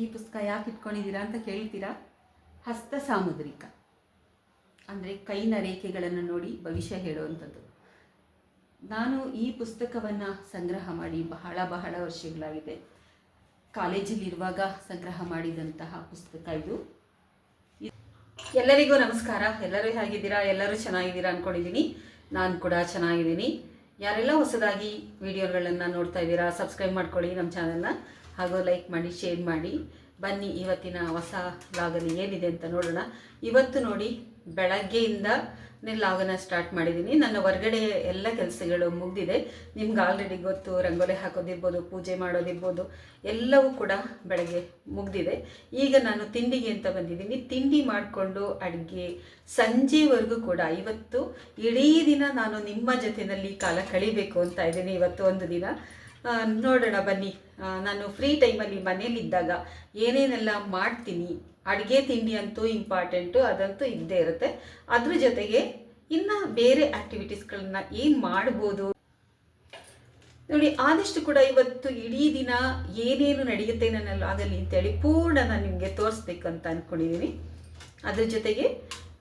ಈ ಪುಸ್ತಕ ಯಾಕೆ ಇಟ್ಕೊಂಡಿದ್ದೀರಾ ಅಂತ ಕೇಳ್ತೀರಾ? ಹಸ್ತ ಸಾಮುದ್ರಿಕ ಅಂದರೆ ಕೈನ ರೇಖೆಗಳನ್ನು ನೋಡಿ ಭವಿಷ್ಯ ಹೇಳುವಂಥದ್ದು. ನಾನು ಈ ಪುಸ್ತಕವನ್ನು ಸಂಗ್ರಹ ಮಾಡಿ ಬಹಳ ವರ್ಷಗಳಾಗಿದೆ. ಕಾಲೇಜಲ್ಲಿರುವಾಗ ಸಂಗ್ರಹ ಮಾಡಿದಂತಹ ಪುಸ್ತಕ ಇದು. ಎಲ್ಲರಿಗೂ ನಮಸ್ಕಾರ. ಎಲ್ಲರೂ ಹೇಗಿದ್ದೀರಾ? ಎಲ್ಲರೂ ಚೆನ್ನಾಗಿದ್ದೀರಾ ಅಂದ್ಕೊಂಡಿದ್ದೀನಿ. ನಾನು ಕೂಡ ಚೆನ್ನಾಗಿದ್ದೀನಿ. ಯಾರೆಲ್ಲ ಹೊಸದಾಗಿ ವಿಡಿಯೋಗಳನ್ನು ನೋಡ್ತಾ ಇದ್ದೀರಾ, ಸಬ್ಸ್ಕ್ರೈಬ್ ಮಾಡ್ಕೊಳ್ಳಿ ನಮ್ಮ ಚಾನಲ್ನ, ಹಾಗೂ ಲೈಕ್ ಮಾಡಿ, ಶೇರ್ ಮಾಡಿ. ಬನ್ನಿ ಇವತ್ತಿನ ಹೊಸ ಲಾಗಲ್ಲಿ ಏನಿದೆ ಅಂತ ನೋಡೋಣ. ಇವತ್ತು ನೋಡಿ, ಬೆಳಗ್ಗೆಯಿಂದ ಲಾಗನ್ನ ಸ್ಟಾರ್ಟ್ ಮಾಡಿದ್ದೀನಿ. ನನ್ನ ಹೊರಗಡೆ ಎಲ್ಲ ಕೆಲಸಗಳು ಮುಗಿದಿದೆ. ನಿಮ್ಗೆ ಆಲ್ರೆಡಿ ಗೊತ್ತು, ರಂಗೋಲಿ ಹಾಕೋದಿರ್ಬೋದು, ಪೂಜೆ ಮಾಡೋದಿರ್ಬೋದು, ಎಲ್ಲವೂ ಕೂಡ ಬೆಳಗ್ಗೆ ಮುಗಿದಿದೆ. ಈಗ ನಾನು ತಿಂಡಿಗೆ ಅಂತ ಬಂದಿದ್ದೀನಿ. ತಿಂಡಿ ಮಾಡಿಕೊಂಡು ಅಡುಗೆ ಸಂಜೆವರೆಗೂ ಕೂಡ ಇವತ್ತು ಇಡೀ ದಿನ ನಾನು ನಿಮ್ಮ ಜೊತೆಯಲ್ಲಿ ಕಾಲ ಕಳಿಬೇಕು ಅಂತ ಇದ್ದೀನಿ. ಇವತ್ತು ಒಂದು ದಿನ ನೋಡೋಣ ಬನ್ನಿ. ನಾನು ಫ್ರೀ ಟೈಮಲ್ಲಿ ಮನೇಲಿದ್ದಾಗ ಏನೇನೆಲ್ಲ ಮಾಡ್ತೀನಿ, ಅಡುಗೆ ತಿಂಡಿ ಅಂತೂ ಇಂಪಾರ್ಟೆಂಟು, ಅದಂತೂ ಇದ್ದೇ ಇರುತ್ತೆ. ಅದ್ರ ಜೊತೆಗೆ ಇನ್ನು ಬೇರೆ ಆ್ಯಕ್ಟಿವಿಟೀಸ್ಗಳನ್ನ ಏನು ಮಾಡ್ಬೋದು ನೋಡಿ. ಆದಷ್ಟು ಕೂಡ ಇವತ್ತು ಇಡೀ ದಿನ ಏನೇನು ನಡೆಯುತ್ತೆ ನನ್ನ ಲಾಗಲ್ಲಿ ಅಂತೇಳಿ ಪೂರ್ಣ ನಾನು ನಿಮಗೆ ತೋರಿಸ್ಬೇಕು ಅಂತ ಅಂದ್ಕೊಂಡಿದ್ದೀನಿ. ಅದ್ರ ಜೊತೆಗೆ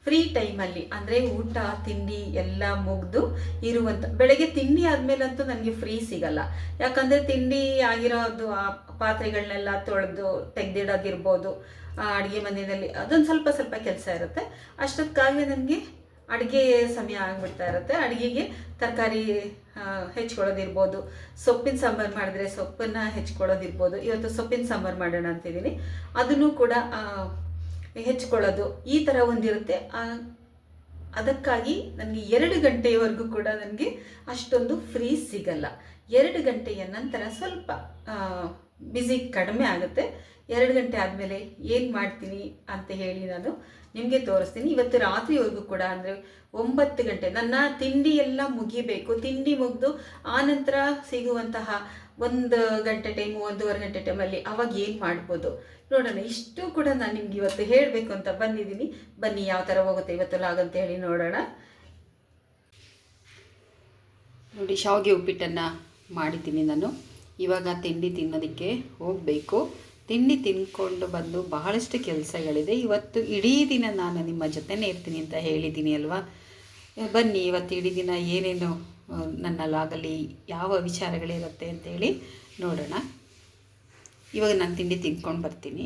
ಫ್ರೀ ಟೈಮಲ್ಲಿ ಅಂದರೆ ಊಟ ತಿಂಡಿ ಎಲ್ಲ ಮುಗಿದು ಇರುವಂಥ, ಬೆಳಗ್ಗೆ ತಿಂಡಿ ಆದಮೇಲಂತೂ ನನಗೆ ಫ್ರೀ ಸಿಗಲ್ಲ. ಯಾಕಂದರೆ ತಿಂಡಿ ಆಗಿರೋದು ಆ ಪಾತ್ರೆಗಳನ್ನೆಲ್ಲ ತೊಳೆದು ತೆಗೆದಿಡೋದಿರ್ಬೋದು, ಅಡುಗೆ ಮನೆಯಲ್ಲಿ ಅದೊಂದು ಸ್ವಲ್ಪ ಕೆಲಸ ಇರುತ್ತೆ. ಅಷ್ಟೊತ್ತಿಗಾಗಲೇ ನನಗೆ ಅಡುಗೆ ಸಮಯ ಆಗಿಬಿಡ್ತಾ ಇರುತ್ತೆ. ಅಡುಗೆಗೆ ತರಕಾರಿ ಹೆಚ್ಕೊಳ್ಳೋದಿರ್ಬೋದು, ಸೊಪ್ಪಿನ ಸಾಂಬಾರು ಮಾಡಿದ್ರೆ ಸೊಪ್ಪನ್ನು ಹೆಚ್ಕೊಳ್ಳೋದಿರ್ಬೋದು. ಇವತ್ತು ಸೊಪ್ಪಿನ ಸಾಂಬಾರು ಮಾಡೋಣ ಅಂತಿದ್ದೀನಿ. ಅದನ್ನು ಕೂಡ ಹೆಚ್ಕೊಳ್ಳೋದು ಈ ಥರ ಒಂದಿರುತ್ತೆ. ಅದಕ್ಕಾಗಿ ನನಗೆ 2 ಗಂಟೆಯವರೆಗೂ ಕೂಡ ನನಗೆ ಅಷ್ಟೊಂದು ಫ್ರೀ ಸಿಗಲ್ಲ. 2 ಗಂಟೆಯ ನಂತರ ಸ್ವಲ್ಪ ಬ್ಯುಸಿ ಕಡಿಮೆ ಆಗುತ್ತೆ. 2 ಗಂಟೆ ಆದಮೇಲೆ ಏನು ಮಾಡ್ತೀನಿ ಅಂತ ಹೇಳಿ ನಾನು ನಿಮಗೆ ತೋರಿಸ್ತೀನಿ. ಇವತ್ತು ರಾತ್ರಿವರೆಗೂ ಕೂಡ ಅಂದರೆ 9 ಗಂಟೆ ನನ್ನ ತಿಂಡಿ ಎಲ್ಲ ಮುಗಿಬೇಕು. ತಿಂಡಿ ಮುಗಿದು ಆನಂತರ ಸಿಗುವಂತಹ 1 ಗಂಟೆ ಟೈಮು, 1.5 ಗಂಟೆ ಟೈಮಲ್ಲಿ ಅವಾಗ ಏನು ಮಾಡ್ಬೋದು ನೋಡೋಣ. ಇಷ್ಟು ಕೂಡ ನಾನು ನಿಮ್ಗೆ ಇವತ್ತು ಹೇಳಬೇಕು ಅಂತ ಬಂದಿದ್ದೀನಿ. ಬನ್ನಿ ಯಾವ ಥರ ಹೋಗುತ್ತೆ ಇವತ್ತು ಲಾಗ್ ಅಂತ ಹೇಳಿ ನೋಡೋಣ. ನೋಡಿ, ಶಾವಿಗೆ ಉಪ್ಪಿಟ್ಟನ್ನು ಮಾಡಿದ್ದೀನಿ ನಾನು. ಇವಾಗ ತಿಂಡಿ ತಿನ್ನೋದಕ್ಕೆ ಹೋಗಬೇಕು. ತಿಂಡಿ ತಿನ್ಕೊಂಡು ಬಂದು ಬಹಳಷ್ಟು ಕೆಲಸಗಳಿದೆ. ಇವತ್ತು ಇಡೀ ದಿನ ನಾನು ನಿಮ್ಮ ಜೊತೆನೇ ಇರ್ತೀನಿ ಅಂತ ಹೇಳಿದ್ದೀನಿ ಅಲ್ವಾ. ಬನ್ನಿ ಇವತ್ತು ಇಡೀ ದಿನ ಏನೇನು ನನ್ನ ಲಾಗಲ್ಲಿ ಯಾವ ವಿಚಾರಗಳಿರುತ್ತೆ ಅಂತೇಳಿ ನೋಡೋಣ. ಇವಾಗ ನಾನು ತಿಂಡಿ ತಿನ್ಕೊಂಡು ಬರ್ತೀನಿ.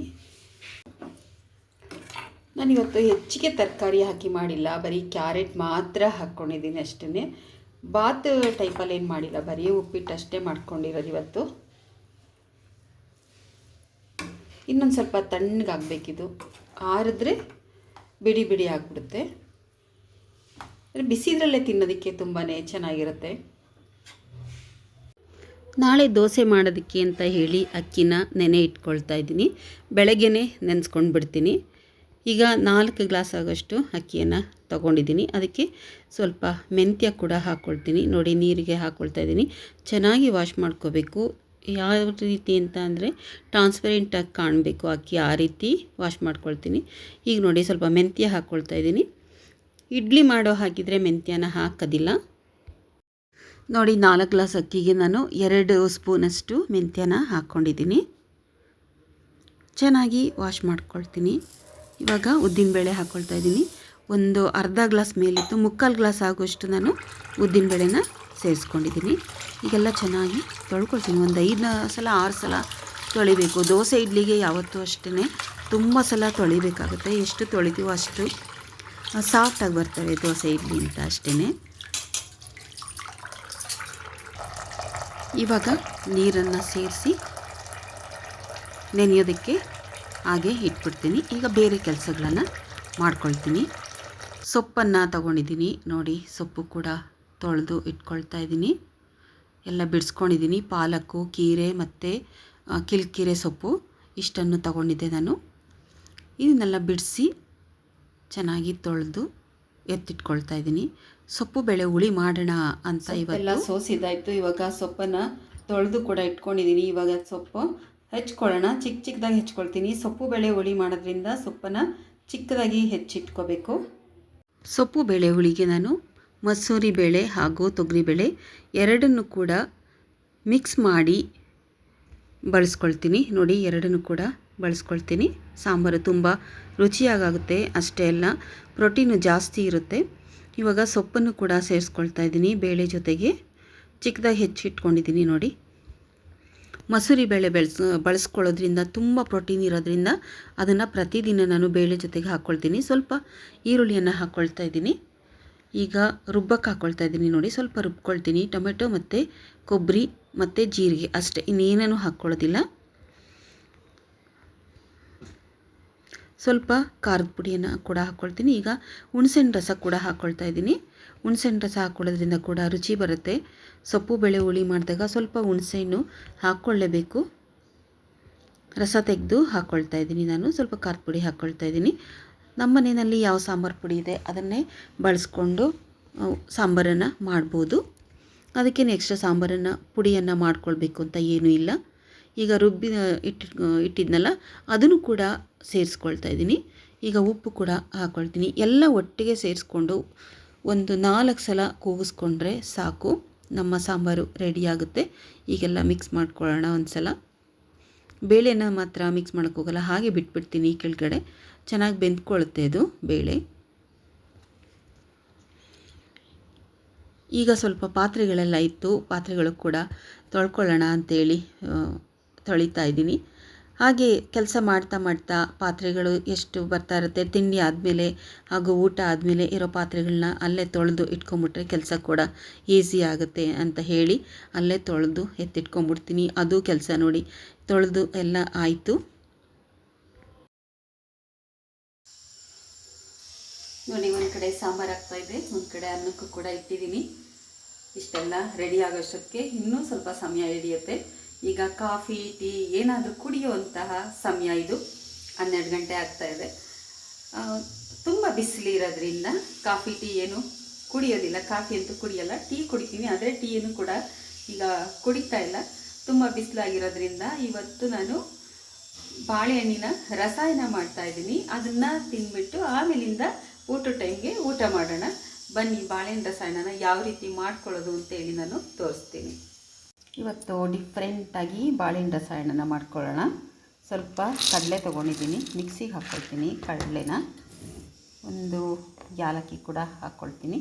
ನಾನಿವತ್ತು ಹೆಚ್ಚಿಗೆ ತರಕಾರಿ ಹಾಕಿ ಮಾಡಿಲ್ಲ, ಬರೀ ಕ್ಯಾರೆಟ್ ಮಾತ್ರ ಹಾಕ್ಕೊಂಡಿದ್ದೀನಿ ಅಷ್ಟೇ. ಬಾತ್ ಟೈಪಲ್ಲಿ ಏನು ಮಾಡಿಲ್ಲ, ಬರೀ ಉಪ್ಪಿಟ್ಟು ಅಷ್ಟೇ ಮಾಡ್ಕೊಂಡಿರೋದು ಇವತ್ತು. ಇನ್ನೊಂದು ಸ್ವಲ್ಪ ತಣ್ಣಗಾಗಬೇಕಿದು, ಆರಿದ್ರೆ ಬಿಡಿ ಆಗಿಬಿಡುತ್ತೆ. ಬಿಸಿದ್ರಲ್ಲೇ ತಿನ್ನೋದಕ್ಕೆ ತುಂಬಾ ಚೆನ್ನಾಗಿರುತ್ತೆ. ನಾಳೆ ದೋಸೆ ಮಾಡೋದಕ್ಕೆ ಅಂತ ಹೇಳಿ ಅಕ್ಕಿನ ನೆನೆ ಇಟ್ಕೊಳ್ತಾ ಇದ್ದೀನಿ. ಬೆಳಗ್ಗೆನೇ ನೆನೆಸ್ಕೊಂಡು ಬಿಡ್ತೀನಿ. ಈಗ 4 ಗ್ಲಾಸ್ ಆಗೋಷ್ಟು ಅಕ್ಕಿಯನ್ನು ತೊಗೊಂಡಿದ್ದೀನಿ. ಅದಕ್ಕೆ ಸ್ವಲ್ಪ ಮೆಂತ್ಯ ಕೂಡ ಹಾಕ್ಕೊಳ್ತೀನಿ. ನೋಡಿ, ನೀರಿಗೆ ಹಾಕ್ಕೊಳ್ತಾ ಇದ್ದೀನಿ. ಚೆನ್ನಾಗಿ ವಾಶ್ ಮಾಡ್ಕೋಬೇಕು. ಯಾವ ರೀತಿ ಅಂತ ಅಂದರೆ ಟ್ರಾನ್ಸ್ಪರೆಂಟಾಗಿ ಕಾಣಬೇಕು ಅಕ್ಕಿ, ಆ ರೀತಿ ವಾಶ್ ಮಾಡ್ಕೊಳ್ತೀನಿ. ಈಗ ನೋಡಿ, ಸ್ವಲ್ಪ ಮೆಂತ್ಯ ಹಾಕ್ಕೊಳ್ತಾ ಇದ್ದೀನಿ. ಇಡ್ಲಿ ಮಾಡೋ ಹಾಕಿದರೆ ಮೆಂತ್ಯನ ಹಾಕೋದಿಲ್ಲ. ನೋಡಿ, 4 ಗ್ಲಾಸ್ ಅಕ್ಕಿಗೆ ನಾನು 2 ಸ್ಪೂನಷ್ಟು ಮೆಂತ್ಯನ ಹಾಕ್ಕೊಂಡಿದ್ದೀನಿ. ಚೆನ್ನಾಗಿ ವಾಶ್ ಮಾಡ್ಕೊಳ್ತೀನಿ. ಇವಾಗ ಉದ್ದಿನಬೇಳೆ ಹಾಕ್ಕೊಳ್ತಾ ಇದ್ದೀನಿ. ಒಂದು ಅರ್ಧ ಗ್ಲಾಸ್ ಮೇಲಿತ್ತು, 3/4 ಗ್ಲಾಸ್ ಆಗೋಷ್ಟು ನಾನು ಉದ್ದಿನಬೇಳೆನ ಸೇರಿಸ್ಕೊಂಡಿದ್ದೀನಿ. ಈಗೆಲ್ಲ ಚೆನ್ನಾಗಿ ತೊಳ್ಕೊಳ್ತೀನಿ. ಒಂದು 5 ಸಲ 6 ಸಲ ತೊಳಿಬೇಕು. ದೋಸೆ ಇಡ್ಲಿಗೆ ಯಾವತ್ತೂ ಅಷ್ಟೇ ತುಂಬ ಸಲ ತೊಳಿಬೇಕಾಗುತ್ತೆ. ಎಷ್ಟು ತೊಳಿತೀವೋ ಅಷ್ಟು ಸಾಫ್ಟಾಗಿ ಬರ್ತವೆ ದೋಸೆ ಇಡ್ಲಿ ಅಂತ ಅಷ್ಟೇ. ಇವಾಗ ನೀರನ್ನು ಸೇರಿಸಿ ನೆನೆಯೋದಕ್ಕೆ ಹಾಗೆ ಇಟ್ಬಿಡ್ತೀನಿ. ಈಗ ಬೇರೆ ಕೆಲಸಗಳನ್ನು ಮಾಡ್ಕೊಳ್ತೀನಿ. ಸೊಪ್ಪನ್ನು ತಗೊಂಡಿದ್ದೀನಿ. ನೋಡಿ, ಸೊಪ್ಪು ಕೂಡ ತೊಳೆದು ಇಟ್ಕೊಳ್ತಾ ಇದ್ದೀನಿ. ಎಲ್ಲ ಬಿಡಿಸ್ಕೊಂಡಿದ್ದೀನಿ. ಪಾಲಕ್ಕು, ಕೀರೆ ಮತ್ತು ಕಿಲ್ಕೀರೆ ಸೊಪ್ಪು ಇಷ್ಟನ್ನು ತಗೊಂಡಿದ್ದೆ ನಾನು. ಇದನ್ನೆಲ್ಲ ಬಿಡಿಸಿ ಚೆನ್ನಾಗಿ ತೊಳೆದು ಎತ್ತಿಟ್ಕೊಳ್ತಾ ಇದ್ದೀನಿ. ಸೊಪ್ಪು ಬೇಳೆ ಹುಳಿ ಮಾಡೋಣ ಅಂತ ಇವೆಲ್ಲ ಸೋಸಿದ್ದಾಯಿತು. ಇವಾಗ ಸೊಪ್ಪನ್ನು ತೊಳೆದು ಕೂಡ ಇಟ್ಕೊಂಡಿದ್ದೀನಿ. ಇವಾಗ ಸೊಪ್ಪು ಹೆಚ್ಕೊಳ್ಳೋಣ. ಚಿಕ್ಕದಾಗಿ ಹೆಚ್ಕೊಳ್ತೀನಿ. ಸೊಪ್ಪು ಬೇಳೆ ಹುಳಿ ಮಾಡೋದ್ರಿಂದ ಸೊಪ್ಪನ್ನು ಚಿಕ್ಕದಾಗಿ ಹೆಚ್ಚಿಟ್ಕೋಬೇಕು. ಸೊಪ್ಪು ಬೇಳೆ ಹುಳಿಗೆ ನಾನು ಮಸೂರಿ ಬೇಳೆ ಹಾಗೂ ತೊಗರಿಬೇಳೆ ಎರಡನ್ನೂ ಕೂಡ ಮಿಕ್ಸ್ ಮಾಡಿ ಬಳಸ್ಕೊಳ್ತೀನಿ. ನೋಡಿ, ಎರಡನ್ನೂ ಕೂಡ ಬಳಸ್ಕೊಳ್ತೀನಿ. ಸಾಂಬಾರು ತುಂಬ ರುಚಿಯಾಗುತ್ತೆ, ಅಷ್ಟೇ ಅಲ್ಲ ಪ್ರೋಟೀನು ಜಾಸ್ತಿ ಇರುತ್ತೆ. ಇವಾಗ ಸೊಪ್ಪನ್ನು ಕೂಡ ಸೇರಿಸ್ಕೊಳ್ತಾ ಇದ್ದೀನಿ ಬೇಳೆ ಜೊತೆಗೆ. ಚಿಕ್ಕದಾಗಿ ಹೆಚ್ಚಿಟ್ಕೊಂಡಿದ್ದೀನಿ ನೋಡಿ. ಮಸೂರಿ ಬೇಳೆ ಬಳಸ್ಕೊಳ್ಳೋದ್ರಿಂದ ತುಂಬ ಪ್ರೋಟೀನ್ ಇರೋದ್ರಿಂದ ಅದನ್ನು ಪ್ರತಿದಿನ ನಾನು ಬೇಳೆ ಜೊತೆಗೆ ಹಾಕ್ಕೊಳ್ತೀನಿ. ಸ್ವಲ್ಪ ಈರುಳ್ಳಿಯನ್ನು ಹಾಕ್ಕೊಳ್ತಾ ಇದ್ದೀನಿ. ಈಗ ರುಬ್ಬಕ್ಕೆ ಹಾಕ್ಕೊಳ್ತಾ ಇದ್ದೀನಿ ನೋಡಿ. ಸ್ವಲ್ಪ ರುಬ್ಕೊಳ್ತೀನಿ. ಟೊಮೆಟೊ ಮತ್ತು ಕೊಬ್ಬರಿ ಮತ್ತು ಜೀರಿಗೆ ಅಷ್ಟೇ, ಇನ್ನೇನೂ ಹಾಕ್ಕೊಳ್ಳೋದಿಲ್ಲ. ಸ್ವಲ್ಪ ಖಾರದ ಪುಡಿಯನ್ನು ಕೂಡ ಹಾಕ್ಕೊಳ್ತೀನಿ. ಈಗ ಹುಣಸೆಹಣ್ಣು ರಸ ಕೂಡ ಹಾಕ್ಕೊಳ್ತಾ ಇದ್ದೀನಿ. ಹುಣಸೆಹಣ್ಣು ರಸ ಹಾಕ್ಕೊಳ್ಳೋದ್ರಿಂದ ಕೂಡ ರುಚಿ ಬರುತ್ತೆ. ಸೊಪ್ಪು ಬೇಳೆ ಹುಳಿ ಮಾಡಿದಾಗ ಸ್ವಲ್ಪ ಹುಣಸೆಹಣ್ಣು ಹಾಕ್ಕೊಳ್ಳೇಬೇಕು. ರಸ ತೆಗೆದು ಹಾಕ್ಕೊಳ್ತಾ ಇದ್ದೀನಿ ನಾನು. ಸ್ವಲ್ಪ ಖಾರದ ಪುಡಿ ಹಾಕ್ಕೊಳ್ತಾ ಇದ್ದೀನಿ. ನಮ್ಮ ಮನೆಯಲ್ಲಿ ಯಾವ ಸಾಂಬಾರು ಪುಡಿ ಇದೆ ಅದನ್ನೇ ಬಳಸ್ಕೊಂಡು ಸಾಂಬಾರನ್ನು ಮಾಡ್ಬೋದು. ಅದಕ್ಕೇನು ಎಕ್ಸ್ಟ್ರಾ ಪುಡಿಯನ್ನು ಮಾಡ್ಕೊಳ್ಬೇಕು ಅಂತ ಏನೂ ಇಲ್ಲ. ಈಗ ರುಬ್ಬಿ ಇಟ್ಟಿದ್ನಲ್ಲ ಅದನ್ನು ಕೂಡ ಸೇರಿಸ್ಕೊಳ್ತಾ ಇದ್ದೀನಿ. ಈಗ ಉಪ್ಪು ಕೂಡ ಹಾಕ್ಕೊಳ್ತೀನಿ. ಎಲ್ಲ ಒಟ್ಟಿಗೆ ಸೇರಿಸ್ಕೊಂಡು ಒಂದು 4 ಸಲ ಕೂಗಿಸ್ಕೊಂಡ್ರೆ ಸಾಕು, ನಮ್ಮ ಸಾಂಬಾರು ರೆಡಿಯಾಗುತ್ತೆ. ಈಗೆಲ್ಲ ಮಿಕ್ಸ್ ಮಾಡ್ಕೊಳ್ಳೋಣ ಒಂದು ಸಲ. ಬೇಳೆನ ಮಾತ್ರ ಮಿಕ್ಸ್ ಮಾಡೋಕ್ಕೋಗಲ್ಲ, ಹಾಗೆ ಬಿಟ್ಬಿಡ್ತೀನಿ ಕೆಳಗಡೆ. ಚೆನ್ನಾಗಿ ಬೆಂದ್ಕೊಳ್ಳುತ್ತೆ ಅದು ಬೇಳೆ. ಈಗ ಸ್ವಲ್ಪ ಪಾತ್ರೆಗಳೆಲ್ಲ ಇತ್ತು, ಪಾತ್ರೆಗಳು ಕೂಡ ತೊಳ್ಕೊಳ್ಳೋಣ ಅಂಥೇಳಿ ತೊಳಿತಾ ಇದ್ದೀನಿ. ಹಾಗೆ ಕೆಲಸ ಮಾಡ್ತಾ ಪಾತ್ರೆಗಳು ಎಷ್ಟು ಬರ್ತಾ ಇರುತ್ತೆ, ತಿಂಡಿ ಆದಮೇಲೆ ಹಾಗೂ ಊಟ ಆದಮೇಲೆ ಇರೋ ಪಾತ್ರೆಗಳನ್ನ ಅಲ್ಲೇ ತೊಳೆದು ಇಟ್ಕೊಂಬಿಟ್ರೆ ಕೆಲಸ ಕೂಡ ಈಸಿ ಆಗುತ್ತೆ ಅಂತ ಹೇಳಿ ಅಲ್ಲೇ ತೊಳೆದು ಎತ್ತಿಟ್ಕೊಂಬಿಡ್ತೀನಿ. ಅದು ಕೆಲಸ ನೋಡಿ, ತೊಳೆದು ಎಲ್ಲ ಆಯಿತು ನೋಡಿ. ಒಂದು ಕಡೆ ಸಾಂಬಾರು ಆಗ್ತಾಯಿದೆ, ಒಂದು ಕಡೆ ಅನ್ನಕ್ಕೂ ಕೂಡ ಇಟ್ಟಿದ್ದೀನಿ. ಇಷ್ಟೆಲ್ಲ ರೆಡಿ ಆಗೋಷ್ಟಕ್ಕೆ ಇನ್ನೂ ಸ್ವಲ್ಪ ಸಮಯ ಹಿಡಿಯುತ್ತೆ. ಈಗ ಕಾಫಿ ಟೀ ಏನಾದರೂ ಕುಡಿಯುವಂತಹ ಸಮಯ ಇದು. 12 ಗಂಟೆ ಆಗ್ತಾಯಿದೆ. ತುಂಬ ಬಿಸಿಲು ಇರೋದ್ರಿಂದ ಕಾಫಿ ಟೀ ಏನು ಕುಡಿಯೋದಿಲ್ಲ. ಕಾಫಿ ಅಂತೂ ಕುಡಿಯೋಲ್ಲ, ಟೀ ಕುಡಿತೀನಿ. ಆದರೆ ಟೀಯನ್ನು ಕೂಡ ಈಗ ಕುಡಿತಾ ಇಲ್ಲ, ತುಂಬ ಬಿಸಿಲಾಗಿರೋದ್ರಿಂದ. ಇವತ್ತು ನಾನು ಬಾಳೆಹಣ್ಣಿನ ರಸಾಯನ ಮಾಡ್ತಾಯಿದ್ದೀನಿ. ಅದನ್ನು ತಿಂದ್ಬಿಟ್ಟು ಆಮೇಲಿಂದ ಊಟ ಟೈಮ್ಗೆ ಊಟ ಮಾಡೋಣ. ಬನ್ನಿ ಬಾಳೆಹಣ್ಣು ರಸಾಯನನ ಯಾವ ರೀತಿ ಮಾಡ್ಕೊಳ್ಳೋದು ಅಂತೇಳಿ ನಾನು ತೋರಿಸ್ತೀನಿ. ಇವತ್ತು ಡಿಫ್ರೆಂಟಾಗಿ ಬಾಳೆಹಣ್ಣು ರಸಾಯನನ ಮಾಡ್ಕೊಳ್ಳೋಣ. ಸ್ವಲ್ಪ ಕಡಲೆ ತೊಗೊಂಡಿದ್ದೀನಿ, ಮಿಕ್ಸಿಗೆ ಹಾಕ್ಕೊಳ್ತೀನಿ. ಕಡಲೆನ ಒಂದು ಯಾಲಕ್ಕಿ ಕೂಡ ಹಾಕ್ಕೊಳ್ತೀನಿ.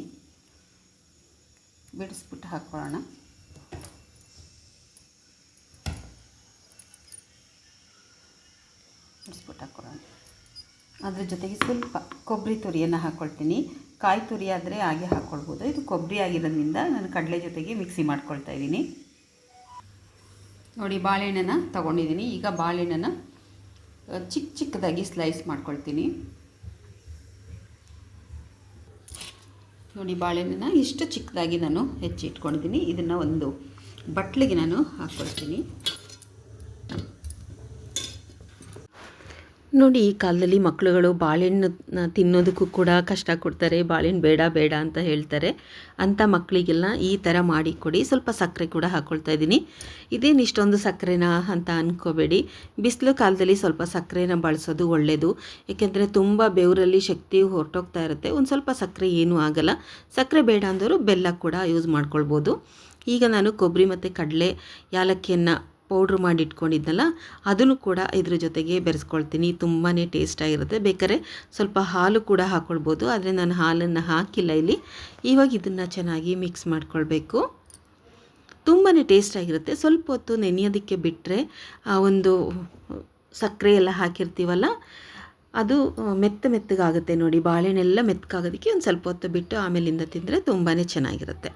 ಬಿಡಿಸ್ಬಿಟ್ಟು ಹಾಕ್ಕೊಳ್ಳೋಣ. ಬಿಡಿಸ್ಬಿಟ್ಟು ಹಾಕ್ಕೊಳ್ಳೋಣ. ಅದ್ರ ಜೊತೆಗೆ ಸ್ವಲ್ಪ ಕೊಬ್ಬರಿ ತುರಿಯನ್ನು ಹಾಕ್ಕೊಳ್ತೀನಿ. ಕಾಯಿ ತುರಿ ಆದರೆ ಹಾಗೆ ಹಾಕ್ಕೊಳ್ಬೋದು. ಇದು ಕೊಬ್ಬರಿ ಆಗಿರೋದ್ರಿಂದ ನಾನು ಕಡಲೆ ಜೊತೆಗೆ ಮಿಕ್ಸಿ ಮಾಡ್ಕೊಳ್ತಾ ಇದ್ದೀನಿ ನೋಡಿ. ಬಾಳೆಹಣ್ಣನ್ನು ತೊಗೊಂಡಿದ್ದೀನಿ. ಈಗ ಬಾಳೆಹಣ್ಣನ್ನು ಚಿಕ್ಕದಾಗಿ ಸ್ಲೈಸ್ ಮಾಡ್ಕೊಳ್ತೀನಿ ನೋಡಿ. ಬಾಳೆಹಣ್ಣನ್ನು ಇಷ್ಟು ಚಿಕ್ಕದಾಗಿ ನಾನು ಹೆಚ್ಚಿಟ್ಕೊಂಡಿದ್ದೀನಿ. ಇದನ್ನು ಒಂದು ಬಟ್ಲಿಗೆ ನಾನು ಹಾಕ್ಕೊಳ್ತೀನಿ ನೋಡಿ. ಈ ಕಾಲದಲ್ಲಿ ಮಕ್ಕಳುಗಳು ಬಾಳೆಹಣ್ಣನ್ನ ತಿನ್ನೋದಕ್ಕೂ ಕೂಡ ಕಷ್ಟ ಕೊಡ್ತಾರೆ. ಬಾಳೆಹಣ್ಣು ಬೇಡ ಅಂತ ಹೇಳ್ತಾರೆ. ಅಂಥ ಮಕ್ಕಳಿಗೆಲ್ಲ ಈ ಥರ ಮಾಡಿ ಕೊಡಿ. ಸ್ವಲ್ಪ ಸಕ್ಕರೆ ಕೂಡ ಹಾಕ್ಕೊಳ್ತಾ ಇದ್ದೀನಿ. ಇದೇನು ಇಷ್ಟೊಂದು ಸಕ್ಕರೆನಾ ಅಂತ ಅಂದ್ಕೋಬೇಡಿ. ಬಿಸಿಲು ಕಾಲದಲ್ಲಿ ಸ್ವಲ್ಪ ಸಕ್ಕರೆನ ಬಳಸೋದು ಒಳ್ಳೆಯದು. ಏಕೆಂದರೆ ತುಂಬ ಬೆವರಲ್ಲಿ ಶಕ್ತಿ ಹೊರಟೋಗ್ತಾ ಇರುತ್ತೆ. ಒಂದು ಸ್ವಲ್ಪ ಸಕ್ಕರೆ ಏನೂ ಆಗಲ್ಲ. ಸಕ್ಕರೆ ಬೇಡ ಅಂದವರು ಬೆಲ್ಲ ಕೂಡ ಯೂಸ್ ಮಾಡ್ಕೊಳ್ಬೋದು. ಈಗ ನಾನು ಕೊಬ್ಬರಿ ಮತ್ತು ಕಡಲೆ ಯಾಲಕ್ಕಿಯನ್ನು ಪೌಡ್ರ್ ಮಾಡಿ ಇಟ್ಕೊಂಡಿದ್ನಲ್ಲ ಅದನ್ನು ಕೂಡ ಇದ್ರ ಜೊತೆಗೆ ಬೆರೆಸ್ಕೊಳ್ತೀನಿ. ತುಂಬಾ ಟೇಸ್ಟಾಗಿರುತ್ತೆ. ಬೇಕಾದ್ರೆ ಸ್ವಲ್ಪ ಹಾಲು ಕೂಡ ಹಾಕ್ಕೊಳ್ಬೋದು, ಆದರೆ ನಾನು ಹಾಲನ್ನು ಹಾಕಿಲ್ಲ ಇಲ್ಲಿ. ಇವಾಗ ಇದನ್ನು ಚೆನ್ನಾಗಿ ಮಿಕ್ಸ್ ಮಾಡ್ಕೊಳ್ಬೇಕು. ತುಂಬಾ ಟೇಸ್ಟಾಗಿರುತ್ತೆ. ಸ್ವಲ್ಪ ಹೊತ್ತು ನೆನೆಯೋದಕ್ಕೆ ಬಿಟ್ಟರೆ ಒಂದು ಸಕ್ಕರೆ ಎಲ್ಲ ಹಾಕಿರ್ತೀವಲ್ಲ ಅದು ಮೆತ್ತಗಾಗುತ್ತೆ ನೋಡಿ. ಬಾಳೆಹಣ್ಣೆಲ್ಲ ಮೆತ್ತಗಾಗೋದಕ್ಕೆ ಒಂದು ಸ್ವಲ್ಪ ಹೊತ್ತು ಬಿಟ್ಟು ಆಮೇಲಿಂದ ತಿಂದರೆ ತುಂಬಾ ಚೆನ್ನಾಗಿರುತ್ತೆ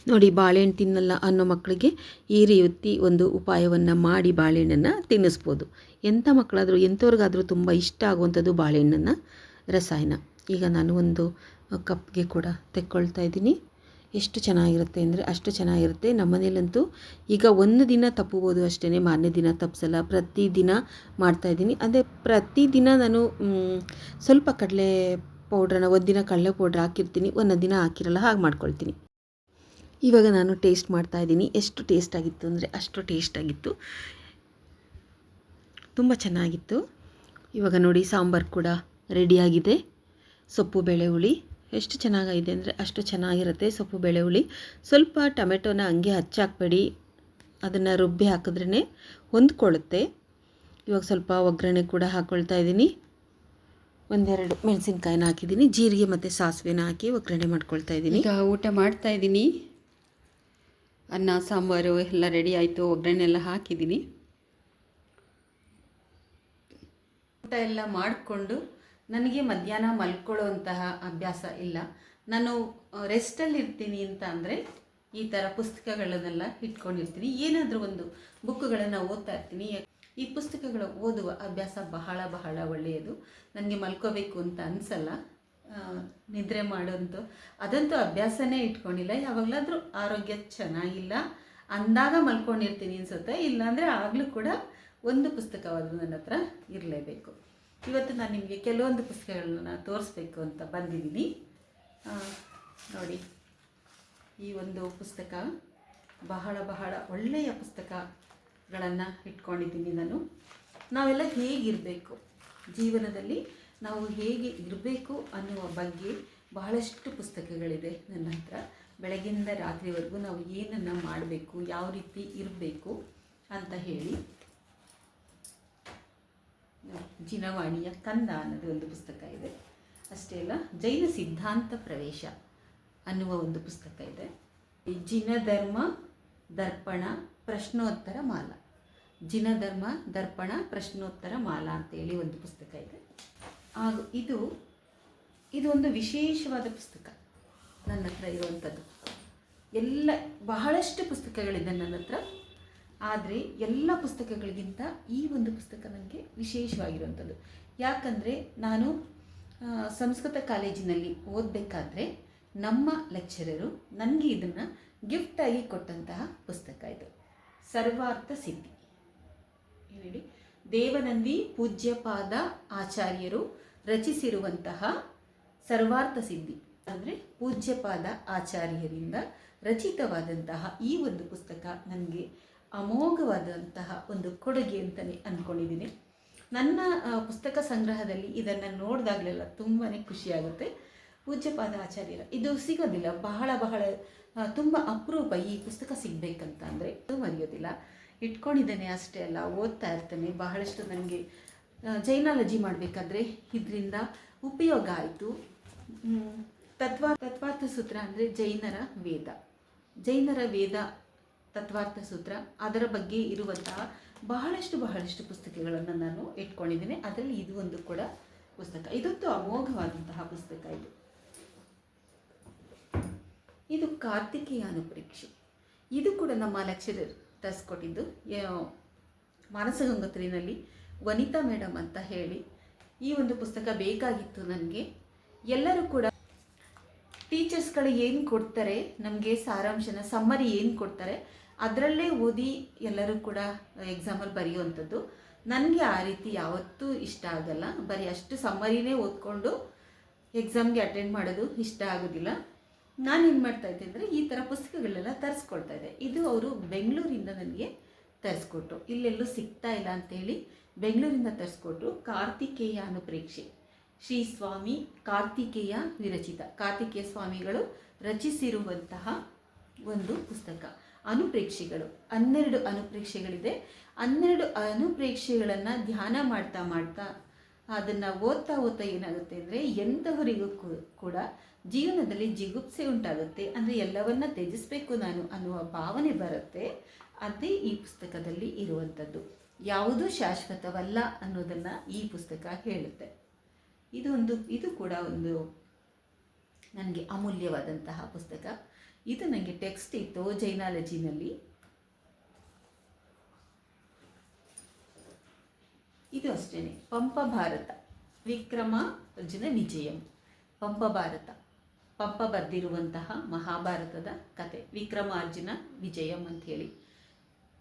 ನೋಡಿ. ಬಾಳೆಹಣ್ಣು ತಿನ್ನಲ್ಲ ಅನ್ನೋ ಮಕ್ಕಳಿಗೆ ಈ ರೀತಿ ಒಂದು ಉಪಾಯವನ್ನು ಮಾಡಿ ಬಾಳೆಹಣ್ಣನ್ನು ತಿನ್ನಿಸ್ಬೋದು. ಎಂಥ ಮಕ್ಕಳಾದರೂ ಎಂಥವ್ರಿಗಾದರೂ ತುಂಬ ಇಷ್ಟ ಆಗುವಂಥದ್ದು ಬಾಳೆಹಣ್ಣನ್ನು ರಸಾಯನ. ಈಗ ನಾನು ಒಂದು ಕಪ್ಗೆ ಕೂಡ ತೆಕ್ಕೊಳ್ತಾ ಇದ್ದೀನಿ. ಎಷ್ಟು ಚೆನ್ನಾಗಿರುತ್ತೆ ಅಂದರೆ ಅಷ್ಟು ಚೆನ್ನಾಗಿರುತ್ತೆ. ನಮ್ಮ ಮನೇಲಂತೂ ಈಗ ಒಂದು ದಿನ ತಪ್ಪಬೋದು ಅಷ್ಟೇ, ಮಾರನೇ ದಿನ ತಪ್ಪಿಸಲ್ಲ. ಪ್ರತಿದಿನ ಮಾಡ್ತಾಯಿದ್ದೀನಿ. ಅದೇ ಪ್ರತಿದಿನ ನಾನು ಸ್ವಲ್ಪ ಕಡಲೆ ಪೌಡ್ರನ್ನ ಒಂದಿನ ಕಡಲೆ ಪೌಡ್ರ್ ಹಾಕಿರ್ತೀನಿ, ಒಂದೊಂದು ದಿನ ಹಾಕಿರಲ್ಲ, ಹಾಗೆ ಮಾಡ್ಕೊಳ್ತೀನಿ. ಇವಾಗ ನಾನು ಟೇಸ್ಟ್ ಮಾಡ್ತಾಯಿದ್ದೀನಿ. ಎಷ್ಟು ಟೇಸ್ಟಾಗಿತ್ತು ಅಂದರೆ ಅಷ್ಟು ಟೇಸ್ಟಾಗಿತ್ತು, ತುಂಬ ಚೆನ್ನಾಗಿತ್ತು. ಇವಾಗ ನೋಡಿ ಸಾಂಬಾರು ಕೂಡ ರೆಡಿಯಾಗಿದೆ. ಸೊಪ್ಪು ಬೇಳೆ ಹುಳಿ ಎಷ್ಟು ಚೆನ್ನಾಗಿದೆ ಅಂದರೆ ಅಷ್ಟು ಚೆನ್ನಾಗಿರುತ್ತೆ. ಸೊಪ್ಪು ಬೇಳೆ ಹುಳಿ ಸ್ವಲ್ಪ ಟೊಮೆಟೊನ ಹಂಗೆ ಹಚ್ಚಾಕಬೇಡಿ, ಅದನ್ನು ರುಬ್ಬಿ ಹಾಕಿದ್ರೇ ಹೊಂದ್ಕೊಳ್ಳುತ್ತೆ. ಇವಾಗ ಸ್ವಲ್ಪ ಒಗ್ಗರಣೆ ಕೂಡ ಹಾಕ್ಕೊಳ್ತಾ ಇದ್ದೀನಿ. ಒಂದೆರಡು ಮೆಣಸಿನ್ಕಾಯಿನ ಹಾಕಿದ್ದೀನಿ, ಜೀರಿಗೆ ಮತ್ತು ಸಾಸಿವೆನ ಹಾಕಿ ಒಗ್ಗರಣೆ ಮಾಡ್ಕೊಳ್ತಾ ಇದ್ದೀನಿ. ಈಗ ಊಟ ಮಾಡ್ತಾ ಇದ್ದೀನಿ. ಅನ್ನ ಸಾಂಬಾರು ಎಲ್ಲ ರೆಡಿ ಆಯಿತು, ಒಗ್ಗರಣೆ ಎಲ್ಲ ಹಾಕಿದ್ದೀನಿ. ಊಟ ಎಲ್ಲ ಮಾಡಿಕೊಂಡು ನನಗೆ ಮಧ್ಯಾಹ್ನ ಮಲ್ಕೊಳ್ಳೋವಂತಹ ಅಭ್ಯಾಸ ಇಲ್ಲ. ನಾನು ರೆಸ್ಟಲ್ಲಿ ಇರ್ತೀನಿ ಅಂತ ಅಂದರೆ ಈ ಥರ ಪುಸ್ತಕಗಳನ್ನೆಲ್ಲ ಇಟ್ಕೊಂಡಿರ್ತೀನಿ. ಏನಾದರೂ ಒಂದು ಬುಕ್ಗಳನ್ನು ಓದ್ತಾ ಇರ್ತೀನಿ. ಈ ಪುಸ್ತಕಗಳು ಓದುವ ಅಭ್ಯಾಸ ಬಹಳ ಬಹಳ ಒಳ್ಳೆಯದು. ನನಗೆ ಮಲ್ಕೋಬೇಕು ಅಂತ ಅನಿಸಲ್ಲ, ನಿದ್ರೆ ಮಾಡೋಂಥ ಅದಂತೂ ಅಭ್ಯಾಸನೇ ಇಟ್ಕೊಂಡಿಲ್ಲ. ಯಾವಾಗಲಾದರೂ ಆರೋಗ್ಯ ಚೆನ್ನಾಗಿಲ್ಲ ಅಂದಾಗ ಮಲ್ಕೊಂಡಿರ್ತೀನಿ ಅನಿಸುತ್ತೆ, ಇಲ್ಲಾಂದರೆ ಆಗಲೂ ಕೂಡ ಒಂದು ಪುಸ್ತಕವಾದರೂ ನನ್ನ ಹತ್ರ ಇರಲೇಬೇಕು. ಇವತ್ತು ನಾನು ನಿಮಗೆ ಕೆಲವೊಂದು ಪುಸ್ತಕಗಳನ್ನ ತೋರಿಸ್ಬೇಕು ಅಂತ ಬಂದಿದ್ದೀನಿ. ನೋಡಿ, ಈ ಒಂದು ಪುಸ್ತಕ ಬಹಳ ಬಹಳ ಒಳ್ಳೆಯ ಪುಸ್ತಕಗಳನ್ನು ಇಟ್ಕೊಂಡಿದ್ದೀನಿ ನಾನು. ನಾವೆಲ್ಲ ಹೇಗಿರಬೇಕು, ಜೀವನದಲ್ಲಿ ನಾವು ಹೇಗೆ ಇರಬೇಕು ಅನ್ನುವ ಬಗ್ಗೆ ಬಹಳಷ್ಟು ಪುಸ್ತಕಗಳಿದೆ ನನ್ನ ಹತ್ರ. ಬೆಳಗ್ಗಿಂದ ರಾತ್ರಿವರೆಗೂ ನಾವು ಏನನ್ನು ಮಾಡಬೇಕು, ಯಾವ ರೀತಿ ಇರಬೇಕು ಅಂತ ಹೇಳಿ. ಜಿನವಾಣಿಯ ಕಂದ ಅನ್ನೋದು ಒಂದು ಪುಸ್ತಕ ಇದೆ. ಅಷ್ಟೇ ಅಲ್ಲ, ಜೈನ ಸಿದ್ಧಾಂತ ಪ್ರವೇಶ ಅನ್ನುವ ಒಂದು ಪುಸ್ತಕ ಇದೆ. ಜಿನಧರ್ಮ ದರ್ಪಣ ಪ್ರಶ್ನೋತ್ತರ ಮಾಲಾ, ಜಿನಧರ್ಮ ದರ್ಪಣ ಪ್ರಶ್ನೋತ್ತರ ಮಾಲಾ ಅಂತೇಳಿ ಒಂದು ಪುಸ್ತಕ ಇದೆ. ಹಾಗೂ ಇದು ಒಂದು ವಿಶೇಷವಾದ ಪುಸ್ತಕ ನನ್ನ ಹತ್ರ ಇರುವಂಥದ್ದು. ಎಲ್ಲ ಬಹಳಷ್ಟು ಪುಸ್ತಕಗಳಿದೆ ನನ್ನ ಹತ್ರ, ಆದರೆ ಎಲ್ಲ ಪುಸ್ತಕಗಳಿಗಿಂತ ಈ ಒಂದು ಪುಸ್ತಕ ನನಗೆ ವಿಶೇಷವಾಗಿರುವಂಥದ್ದು. ಯಾಕಂದರೆ ನಾನು ಸಂಸ್ಕೃತ ಕಾಲೇಜಿನಲ್ಲಿ ಓದಬೇಕಾದ್ರೆ ನಮ್ಮ ಲೆಕ್ಚರರು ನನಗೆ ಇದನ್ನು ಗಿಫ್ಟಾಗಿ ಕೊಟ್ಟಂತಹ ಪುಸ್ತಕ ಇದು. ಸರ್ವಾರ್ಥ ಸಿದ್ಧಿ ಹೇಳಿ, ದೇವನಂದಿ ಪೂಜ್ಯಪಾದ ಆಚಾರ್ಯರು ರಚಿಸಿರುವಂತಹ ಸರ್ವಾರ್ಥ ಸಿದ್ಧಿ ಅಂದರೆ ಪೂಜ್ಯಪಾದ ಆಚಾರ್ಯರಿಂದ ರಚಿತವಾದಂತಹ ಈ ಒಂದು ಪುಸ್ತಕ ನನಗೆ ಅಮೋಘವಾದಂತಹ ಒಂದು ಕೊಡುಗೆ ಅಂತಲೇ ಅಂದ್ಕೊಂಡಿದ್ದೀನಿ. ನನ್ನ ಪುಸ್ತಕ ಸಂಗ್ರಹದಲ್ಲಿ ಇದನ್ನು ನೋಡಿದಾಗಲೆಲ್ಲ ತುಂಬಾ ಖುಷಿಯಾಗುತ್ತೆ. ಪೂಜ್ಯಪಾದ ಆಚಾರ್ಯರ ಇದು ಸಿಗೋದಿಲ್ಲ, ಬಹಳ ಬಹಳ ತುಂಬ ಅಪರೂಪ ಈ ಪುಸ್ತಕ ಸಿಗಬೇಕಂತ ಅಂದರೆ ಮರೆಯೋದಿಲ್ಲ. ಇಟ್ಕೊಂಡಿದ್ದೇನೆ ಅಷ್ಟೇ ಅಲ್ಲ, ಓದ್ತಾ ಇರ್ತೇನೆ. ಬಹಳಷ್ಟು ನನಗೆ ಜೈನಾಲಜಿ ಮಾಡಬೇಕಾದ್ರೆ ಇದರಿಂದ ಉಪಯೋಗ ಆಯಿತು. ತತ್ವಾರ್ಥ ಸೂತ್ರ ಅಂದರೆ ಜೈನರ ವೇದ ತತ್ವಾರ್ಥ ಸೂತ್ರ, ಅದರ ಬಗ್ಗೆ ಇರುವಂತಹ ಬಹಳಷ್ಟು ಪುಸ್ತಕಗಳನ್ನು ನಾನು ಇಟ್ಕೊಂಡಿದ್ದೀನಿ. ಅದರಲ್ಲಿ ಇದು ಒಂದು ಕೂಡ ಪುಸ್ತಕ. ಇದೊಂದು ಅಮೋಘವಾದಂತಹ ಪುಸ್ತಕ. ಇದು ಕಾರ್ತಿಕೇಯ ಅನುಪ್ರೇಕ್ಷೆ. ಇದು ಕೂಡ ನಮ್ಮ ಲೆಕ್ಚರರ್ ತರಿಸ್ಕೊಟ್ಟಿದ್ದು, ಮಾನಸ ಗಂಗೋತ್ರಿನಲ್ಲಿ ವನಿತಾ ಮೇಡಮ್ ಅಂತ ಹೇಳಿ. ಈ ಒಂದು ಪುಸ್ತಕ ಬೇಕಾಗಿತ್ತು ನನಗೆ. ಎಲ್ಲರೂ ಕೂಡ ಟೀಚರ್ಸ್ಗಳು ಏನು ಕೊಡ್ತಾರೆ ನಮಗೆ ಸಾರಾಂಶನ, ಸಮ್ಮರಿ ಏನು ಕೊಡ್ತಾರೆ ಅದರಲ್ಲೇ ಓದಿ ಎಲ್ಲರೂ ಕೂಡ ಎಕ್ಸಾಮಲ್ಲಿ ಬರೆಯುವಂಥದ್ದು. ನನಗೆ ಆ ರೀತಿ ಯಾವತ್ತೂ ಇಷ್ಟ ಆಗಲ್ಲ. ಬರೀ ಅಷ್ಟು ಸಮ್ಮರಿನೇ ಓದ್ಕೊಂಡು ಎಕ್ಸಾಮ್ಗೆ ಅಟೆಂಡ್ ಮಾಡೋದು ಇಷ್ಟ ಆಗೋದಿಲ್ಲ. ನಾನೇನು ಮಾಡ್ತಾಯಿದ್ದೆ ಅಂದರೆ ಈ ಥರ ಪುಸ್ತಕಗಳೆಲ್ಲ ತರಿಸ್ಕೊಳ್ತಾ ಇದ್ದೆ. ಇದು ಅವರು ಬೆಂಗಳೂರಿಂದ ನನಗೆ ತರಿಸ್ಕೊಟ್ರು, ಇಲ್ಲೆಲ್ಲೂ ಸಿಗ್ತಾ ಇಲ್ಲ ಅಂಥೇಳಿ ಬೆಂಗಳೂರಿಂದ ತರಿಸ್ಕೊಟ್ರು. ಕಾರ್ತಿಕೇಯ ಅನುಪ್ರೇಕ್ಷೆ, ಶ್ರೀ ಸ್ವಾಮಿ ಕಾರ್ತಿಕೇಯ ವಿರಚಿತ, ಕಾರ್ತಿಕೇಯ ಸ್ವಾಮಿಗಳು ರಚಿಸಿರುವಂತಹ ಒಂದು ಪುಸ್ತಕ. ಅನುಪ್ರೇಕ್ಷೆಗಳು 12 ಅನುಪ್ರೇಕ್ಷೆಗಳಿದೆ. 12 ಅನುಪ್ರೇಕ್ಷೆಗಳನ್ನು ಧ್ಯಾನ ಮಾಡ್ತಾ ಅದನ್ನು ಓದ್ತಾ ಏನಾಗುತ್ತೆ ಅಂದರೆ ಎಂಥವರಿಗೂ ಕೂಡ ಜೀವನದಲ್ಲಿ ಜಿಗುಪ್ಸೆ ಉಂಟಾಗುತ್ತೆ. ಅಂದರೆ ಎಲ್ಲವನ್ನ ತ್ಯಜಿಸಬೇಕು ನಾನು ಅನ್ನುವ ಭಾವನೆ ಬರುತ್ತೆ. ಅದೇ ಈ ಪುಸ್ತಕದಲ್ಲಿ ಇರುವಂಥದ್ದು. ಯಾವುದೂ ಶಾಶ್ವತವಲ್ಲ ಅನ್ನೋದನ್ನು ಈ ಪುಸ್ತಕ ಹೇಳುತ್ತೆ. ಇದು ಕೂಡ ಒಂದು ನನಗೆ ಅಮೂಲ್ಯವಾದಂತಹ ಪುಸ್ತಕ. ಇದು ನನಗೆ ಟೆಕ್ಸ್ಟ್ ಇತ್ತು ಜೈನಾಲಜಿನಲ್ಲಿ. ಇದು ಅಷ್ಟೇ, ಪಂಪ ಭಾರತ ವಿಕ್ರಮಾರ್ಜುನ ವಿಜಯಂ. ಪಂಪ ಬರೆದಿರುವಂತಹ ಮಹಾಭಾರತದ ಕತೆ ವಿಕ್ರಮಾರ್ಜುನ ವಿಜಯಂ ಅಂಥೇಳಿ.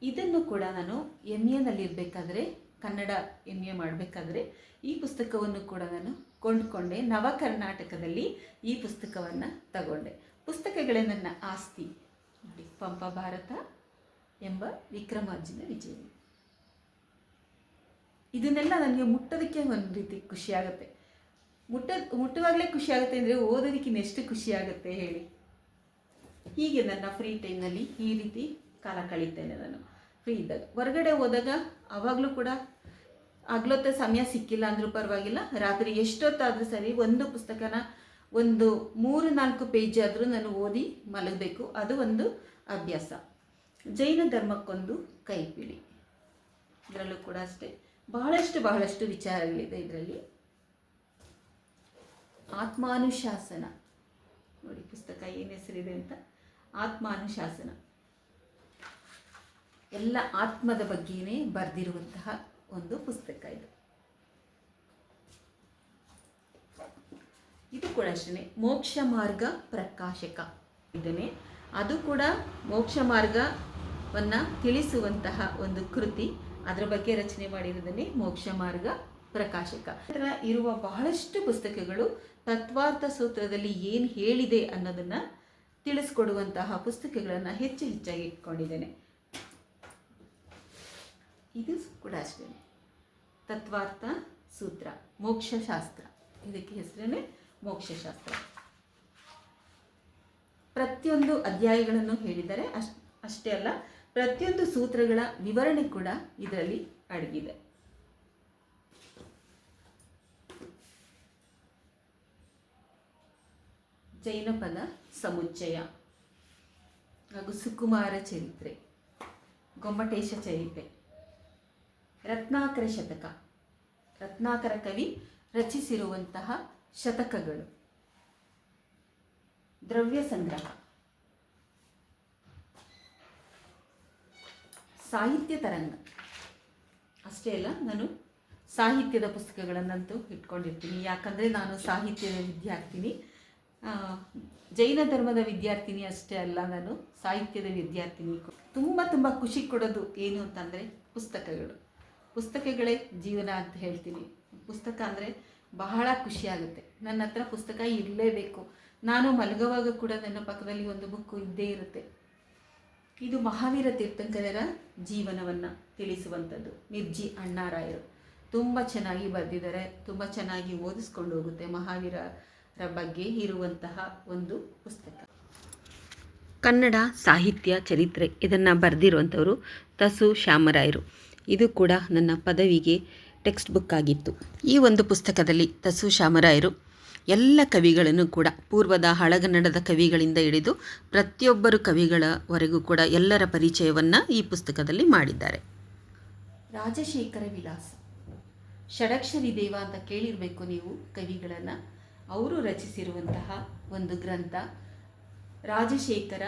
ಇದನ್ನು ಕೂಡ ನಾನು MA ಕನ್ನಡ MA ಮಾಡಬೇಕಾದ್ರೆ ಈ ಪುಸ್ತಕವನ್ನು ಕೂಡ ನಾನು ಕೊಂಡುಕೊಂಡೆ. ನವ ಕರ್ನಾಟಕದಲ್ಲಿ ಈ ಪುಸ್ತಕವನ್ನು ತಗೊಂಡೆ. ಪುಸ್ತಕಗಳೇ ನನ್ನ ಆಸ್ತಿ. ನೋಡಿ, ಪಂಪ ಭಾರತ ಎಂಬ ವಿಕ್ರಮಾರ್ಜುನ ವಿಜಯ. ಇದನ್ನೆಲ್ಲ ನನಗೆ ಮುಟ್ಟೋದಕ್ಕೆ ಒಂದು ರೀತಿ ಖುಷಿಯಾಗುತ್ತೆ. ಮುಟ್ಟುವಾಗಲೇ ಖುಷಿಯಾಗುತ್ತೆ ಅಂದರೆ ಓದೋದಕ್ಕೆ ಇನ್ನೆಷ್ಟು ಖುಷಿಯಾಗುತ್ತೆ ಹೇಳಿ. ಹೀಗೆ ನನ್ನ ಫ್ರೀ ಟೈಮ್ನಲ್ಲಿ ಈ ರೀತಿ ಕಾಲ ಕಳೀತೇನೆ ನಾನು. ಫ್ರೀ ಇದ್ದಾಗ ಹೊರಗಡೆ ಹೋದಾಗ ಆವಾಗಲೂ ಕೂಡ ಹಗ್ಲೊತ್ತ ಸಮಯ ಸಿಕ್ಕಿಲ್ಲ ಅಂದರೂ ಪರವಾಗಿಲ್ಲ, ರಾತ್ರಿ ಎಷ್ಟೊತ್ತಾದರೂ ಸರಿ ಒಂದು ಪುಸ್ತಕನ ಒಂದು 3-4 ಪೇಜ್ ಆದರೂ ನಾನು ಓದಿ ಮಲಗಬೇಕು. ಅದು ಒಂದು ಅಭ್ಯಾಸ. ಜೈನ ಧರ್ಮಕ್ಕೊಂದು ಕೈಪಿಡಿ, ಇದರಲ್ಲೂ ಕೂಡ ಅಷ್ಟೇ ಬಹಳಷ್ಟು ವಿಚಾರಗಳಿದೆ ಇದರಲ್ಲಿ. ಆತ್ಮಾನುಶಾಸನ ನೋಡಿ, ಪುಸ್ತಕ ಏನು ಹೆಸರಿದೆ ಅಂತ, ಆತ್ಮಾನುಶಾಸನ. ಎಲ್ಲ ಆತ್ಮದ ಬಗ್ಗೆನೇ ಬರೆದಿರುವಂತಹ ಒಂದು ಪುಸ್ತಕ ಇದು. ಇದು ಕೂಡ ಅಷ್ಟೇ ಮೋಕ್ಷ ಮಾರ್ಗ ಪ್ರಕಾಶಕ ಇದನ್ನೇ, ಅದು ಕೂಡ ಮೋಕ್ಷ ಮಾರ್ಗವನ್ನು ತಿಳಿಸುವಂತಹ ಒಂದು ಕೃತಿ. ಅದರ ಬಗ್ಗೆ ರಚನೆ ಮಾಡಿರೋದನ್ನೇ ಮೋಕ್ಷ ಮಾರ್ಗ ಪ್ರಕಾಶಕ. ಇದರ ಇರುವ ಬಹಳಷ್ಟು ಪುಸ್ತಕಗಳು ತತ್ವಾರ್ಥ ಸೂತ್ರದಲ್ಲಿ ಏನು ಹೇಳಿದೆ ಅನ್ನೋದನ್ನು ತಿಳಿಸ್ಕೊಡುವಂತಹ ಪುಸ್ತಕಗಳನ್ನು ಹೆಚ್ಚಾಗಿ ಇಟ್ಕೊಂಡಿದ್ದೇನೆ. ಇದು ಕೂಡ ಅಷ್ಟೇ ತತ್ವಾರ್ಥ ಸೂತ್ರ, ಮೋಕ್ಷಶಾಸ್ತ್ರ, ಇದಕ್ಕೆ ಹೆಸರೇನೆ ಮೋಕ್ಷಶಾಸ್ತ್ರ. ಪ್ರತಿಯೊಂದು ಅಧ್ಯಾಯಗಳನ್ನು ಹೇಳಿದರೆ ಅಷ್ಟೇ ಅಲ್ಲ, ಪ್ರತಿಯೊಂದು ಸೂತ್ರಗಳ ವಿವರಣೆ ಕೂಡ ಇದರಲ್ಲಿ ಅಡಗಿದೆ. ಜೈನ ಪದ ಸಮುಚ್ಚಯ ಹಾಗೂ ಸುಕುಮಾರ ಚರಿತ್ರೆ, ಗೊಮ್ಮಟೇಶ ಚರಿತ್ರೆ, ರತ್ನಾಕರ ಶತಕ, ರತ್ನಾಕರ ಕವಿ ರಚಿಸಿರುವಂತಹ ಶತಕಗಳು, ದ್ರವ್ಯ ಸಂಗ್ರಹ, ಸಾಹಿತ್ಯ ತರಂಗ. ಅಷ್ಟೇ ಅಲ್ಲ, ನಾನು ಸಾಹಿತ್ಯದ ಪುಸ್ತಕಗಳನ್ನಂತೂ ಇಟ್ಕೊಂಡಿರ್ತೀನಿ. ಯಾಕಂದರೆ ನಾನು ಸಾಹಿತ್ಯದ ವಿದ್ಯಾರ್ಥಿನಿ, ಜೈನ ಧರ್ಮದ ವಿದ್ಯಾರ್ಥಿನಿ ಅಷ್ಟೇ ಅಲ್ಲ, ನಾನು ಸಾಹಿತ್ಯದ ವಿದ್ಯಾರ್ಥಿನಿ. ತುಂಬ ಖುಷಿ ಕೊಡೋದು ಏನು ಅಂತಂದರೆ ಪುಸ್ತಕಗಳೇ ಜೀವನ ಅಂತ ಹೇಳ್ತೀನಿ. ಪುಸ್ತಕ ಅಂದರೆ ಬಹಳ ಖುಷಿಯಾಗುತ್ತೆ. ನನ್ನ ಹತ್ರ ಪುಸ್ತಕ ಇರಲೇಬೇಕು. ನಾನು ಮಲಗುವಾಗ ಕೂಡ ನನ್ನ ಪಕ್ಕದಲ್ಲಿ ಒಂದು ಬುಕ್ಕು ಇದ್ದೇ ಇರುತ್ತೆ. ಇದು ಮಹಾವೀರ ತೀರ್ಥಂಕರರ ಜೀವನವನ್ನು ತಿಳಿಸುವಂಥದ್ದು. ಮಿರ್ಜಿ ಅಣ್ಣಾರಾಯರು ತುಂಬ ಚೆನ್ನಾಗಿ ಬರೆದಿದ್ದಾರೆ, ತುಂಬ ಚೆನ್ನಾಗಿ ಓದಿಸ್ಕೊಂಡು ಹೋಗುತ್ತೆ. ಮಹಾವೀರರ ಬಗ್ಗೆ ಇರುವಂತಹ ಒಂದು ಪುಸ್ತಕ. ಕನ್ನಡ ಸಾಹಿತ್ಯ ಚರಿತ್ರೆ ಇದನ್ನು ಬರೆದಿರುವಂಥವರು ತಸು ಶ್ಯಾಮರಾಯರು. ಇದು ಕೂಡ ನನ್ನ ಪದವಿಗೆ ಟೆಕ್ಸ್ಟ್ ಬುಕ್ ಆಗಿತ್ತು. ಈ ಒಂದು ಪುಸ್ತಕದಲ್ಲಿ ತಸು ಶ್ಯಾಮರಾಯರು ಎಲ್ಲ ಕವಿಗಳನ್ನು ಕೂಡ ಪೂರ್ವದ ಹಳಗನ್ನಡದ ಕವಿಗಳಿಂದ ಹಿಡಿದು ಪ್ರತಿಯೊಬ್ಬರು ಕವಿಗಳವರೆಗೂ ಕೂಡ ಎಲ್ಲರ ಪರಿಚಯವನ್ನು ಈ ಪುಸ್ತಕದಲ್ಲಿ ಮಾಡಿದ್ದಾರೆ. ರಾಜಶೇಖರ ವಿಲಾಸ, ಷಡಕ್ಷರಿ ದೇವ ಅಂತ ಕೇಳಿರಬೇಕು ನೀವು ಕವಿಗಳನ್ನು. ಅವರು ರಚಿಸಿರುವಂತಹ ಒಂದು ಗ್ರಂಥ ರಾಜಶೇಖರ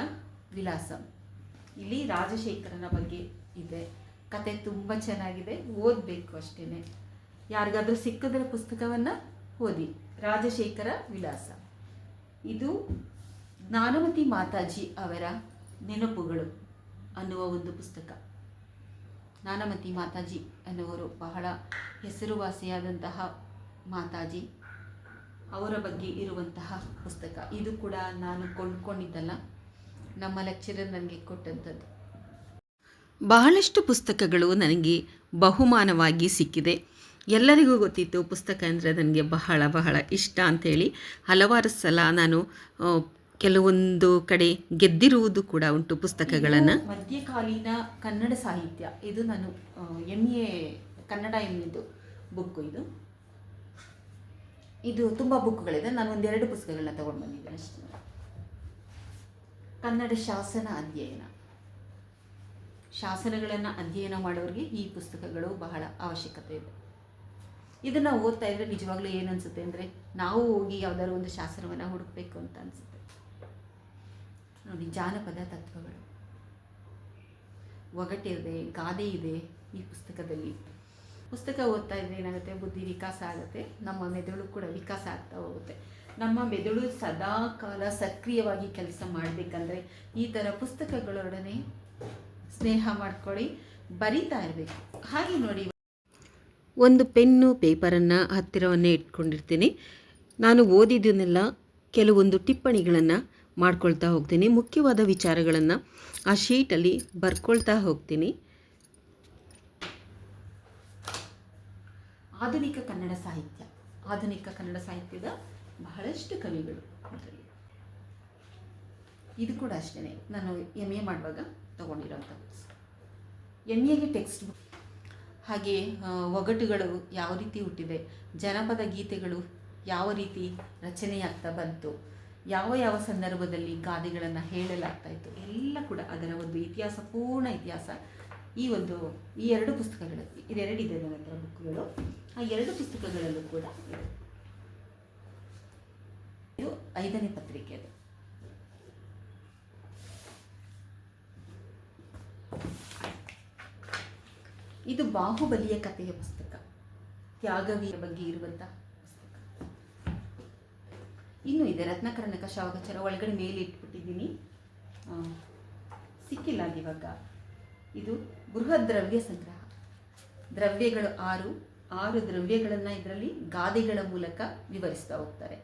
ವಿಲಾಸ. ಇಲ್ಲಿ ರಾಜಶೇಖರನ ಬಗ್ಗೆ ಇದೆ. ಕತೆ ತುಂಬ ಚೆನ್ನಾಗಿದೆ, ಓದಬೇಕು ಅಷ್ಟೇ. ಯಾರಿಗಾದರೂ ಸಿಕ್ಕಿದ್ರೆ ಪುಸ್ತಕವನ್ನು ಓದಿ. ರಾಜಶೇಖರ ವಿಲಾಸ ಇದು ಜ್ಞಾನಮತಿ ಮಾತಾಜಿ ಅವರ ನೆನಪುಗಳು ಅನ್ನುವ ಒಂದು ಪುಸ್ತಕ. ಜ್ಞಾನಮತಿ ಮಾತಾಜಿ ಅನ್ನುವರು ಬಹಳ ಹೆಸರುವಾಸಿಯಾದಂತಹ ಮಾತಾಜಿ, ಅವರ ಬಗ್ಗೆ ಇರುವಂತಹ ಪುಸ್ತಕ. ಇದು ಕೂಡ ನಾನು ಕೊಂಡ್ಕೊಂಡಿದ್ದಲ್ಲ, ನಮ್ಮ ಲೆಕ್ಚರರ್ ನನಗೆ ಕೊಟ್ಟಂಥದ್ದು. ಬಹಳಷ್ಟು ಪುಸ್ತಕಗಳು ನನಗೆ ಬಹುಮಾನವಾಗಿ ಸಿಕ್ಕಿದೆ. ಎಲ್ಲರಿಗೂ ಗೊತ್ತಿತ್ತು ಪುಸ್ತಕ ಅಂದರೆ ನನಗೆ ಬಹಳ ಇಷ್ಟ ಅಂಥೇಳಿ. ಹಲವಾರು ಸಲ ನಾನು ಕೆಲವೊಂದು ಕಡೆ ಗೆದ್ದಿರುವುದು ಕೂಡ ಉಂಟು ಪುಸ್ತಕಗಳನ್ನು. ಮಧ್ಯಕಾಲೀನ ಕನ್ನಡ ಸಾಹಿತ್ಯ, ಇದು ನಾನು MA ಕನ್ನಡ MAದು ಬುಕ್ಕು. ಇದು ತುಂಬ ಬುಕ್ಗಳಿದೆ. ನಾನು 1-2 ಪುಸ್ತಕಗಳನ್ನ ತಗೊಂಡು ಬಂದಿದ್ದೆ ಅಷ್ಟೇ. ಕನ್ನಡ ಶಾಸನ ಅಧ್ಯಯನ, ಶಾಸನಗಳನ್ನು ಅಧ್ಯಯನ ಮಾಡೋರಿಗೆ ಈ ಪುಸ್ತಕಗಳು ಬಹಳ ಅವಶ್ಯಕತೆ ಇದೆ. ಇದನ್ನು ಓದ್ತಾ ಇದ್ದರೆ ನಿಜವಾಗ್ಲೂ ಏನು ಅನಿಸುತ್ತೆ ಅಂದರೆ, ನಾವು ಹೋಗಿ ಯಾವುದಾದ್ರು ಒಂದು ಶಾಸನವನ್ನು ಹುಡುಕಬೇಕು ಅಂತ ಅನಿಸುತ್ತೆ ನೋಡಿ. ಜಾನಪದ ತತ್ವಗಳು, ಒಗಟಿದೆ, ಗಾದೆ ಇದೆ ಈ ಪುಸ್ತಕದಲ್ಲಿ. ಪುಸ್ತಕ ಓದ್ತಾ ಇದ್ದರೆ ಏನಾಗುತ್ತೆ, ಬುದ್ಧಿ ವಿಕಾಸ ಆಗುತ್ತೆ, ನಮ್ಮ ಮೆದುಳು ಕೂಡ ವಿಕಾಸ ಆಗ್ತಾ ಹೋಗುತ್ತೆ. ನಮ್ಮ ಮೆದುಳು ಸದಾ ಕಾಲ ಸಕ್ರಿಯವಾಗಿ ಕೆಲಸ ಮಾಡಬೇಕಂದ್ರೆ ಈ ಥರ ಪುಸ್ತಕಗಳೊಡನೆ ಸ್ನೇಹ ಮಾಡ್ಕೊಳ್ಳಿ, ಬರಿತಾ ಇರಬೇಕು. ಹಾಗೆ ನೋಡಿ, ಒಂದು ಪೆನ್ನು ಪೇಪರನ್ನು ಹತ್ತಿರವನ್ನೇ ಇಟ್ಕೊಂಡಿರ್ತೀನಿ. ನಾನು ಓದಿದ್ದನ್ನೆಲ್ಲ ಕೆಲವೊಂದು ಟಿಪ್ಪಣಿಗಳನ್ನು ಮಾಡ್ಕೊಳ್ತಾ ಹೋಗ್ತೀನಿ. ಮುಖ್ಯವಾದ ವಿಚಾರಗಳನ್ನು ಆ ಶೀಟಲ್ಲಿ ಬರ್ಕೊಳ್ತಾ ಹೋಗ್ತೀನಿ. ಆಧುನಿಕ ಕನ್ನಡ ಸಾಹಿತ್ಯ, ಆಧುನಿಕ ಕನ್ನಡ ಸಾಹಿತ್ಯದ ಬಹಳಷ್ಟು ಕವಿಗಳು ಅದರಲ್ಲಿ. ಇದು ಕೂಡ ಅಷ್ಟೇ, ನಾನು MA ಮಾಡುವಾಗ ತಗೊಂಡಿರೋಂಥ MAಗೆ ಟೆಕ್ಸ್ಟ್ ಬುಕ್. ಹಾಗೆ ಒಗಟುಗಳು ಯಾವ ರೀತಿ ಹುಟ್ಟಿದೆ, ಜನಪದ ಗೀತೆಗಳು ಯಾವ ರೀತಿ ರಚನೆಯಾಗ್ತಾ ಬಂತು, ಯಾವ ಯಾವ ಸಂದರ್ಭದಲ್ಲಿ ಗಾದೆಗಳನ್ನು ಹೇಳಲಾಗ್ತಾಯಿತ್ತು ಎಲ್ಲ ಕೂಡ ಅದರ ಒಂದು ಇತಿಹಾಸ, ಪೂರ್ಣ ಇತಿಹಾಸ ಈ ಎರಡು ಪುಸ್ತಕಗಳು, ಇದೆರಡಿದೆ ನನ್ನ ಹತ್ರ ಬುಕ್ಗಳು. ಆ ಎರಡು ಪುಸ್ತಕಗಳಲ್ಲೂ ಕೂಡ ಇದು 5ನೇ ಪತ್ರಿಕೆ. ಅದು ಇದು ಬಾಹುಬಲಿಯ ಕಥೆಯ ಪುಸ್ತಕ, ತ್ಯಾಗವೀರ ಬಗ್ಗೆ ಇರುವಂತಹ ಪುಸ್ತಕ. ಇನ್ನೂ ಇದೆ ರತ್ನಕರ್ಣಕ ಶಾವಕಚರ, ಒಳಗಡೆ ಮೇಲೆ ಇಟ್ಬಿಟ್ಟಿದ್ದೀನಿ, ಸಿಕ್ಕಿಲ್ಲ ಇವಾಗ. ಇದು ಬೃಹತ್ ದ್ರವ್ಯ ಸಂಗ್ರಹ, ದ್ರವ್ಯಗಳು 6 ದ್ರವ್ಯಗಳನ್ನು ಇದರಲ್ಲಿ ಗಾದೆಗಳ ಮೂಲಕ ವಿವರಿಸ್ತಾ ಹೋಗ್ತಾರೆ.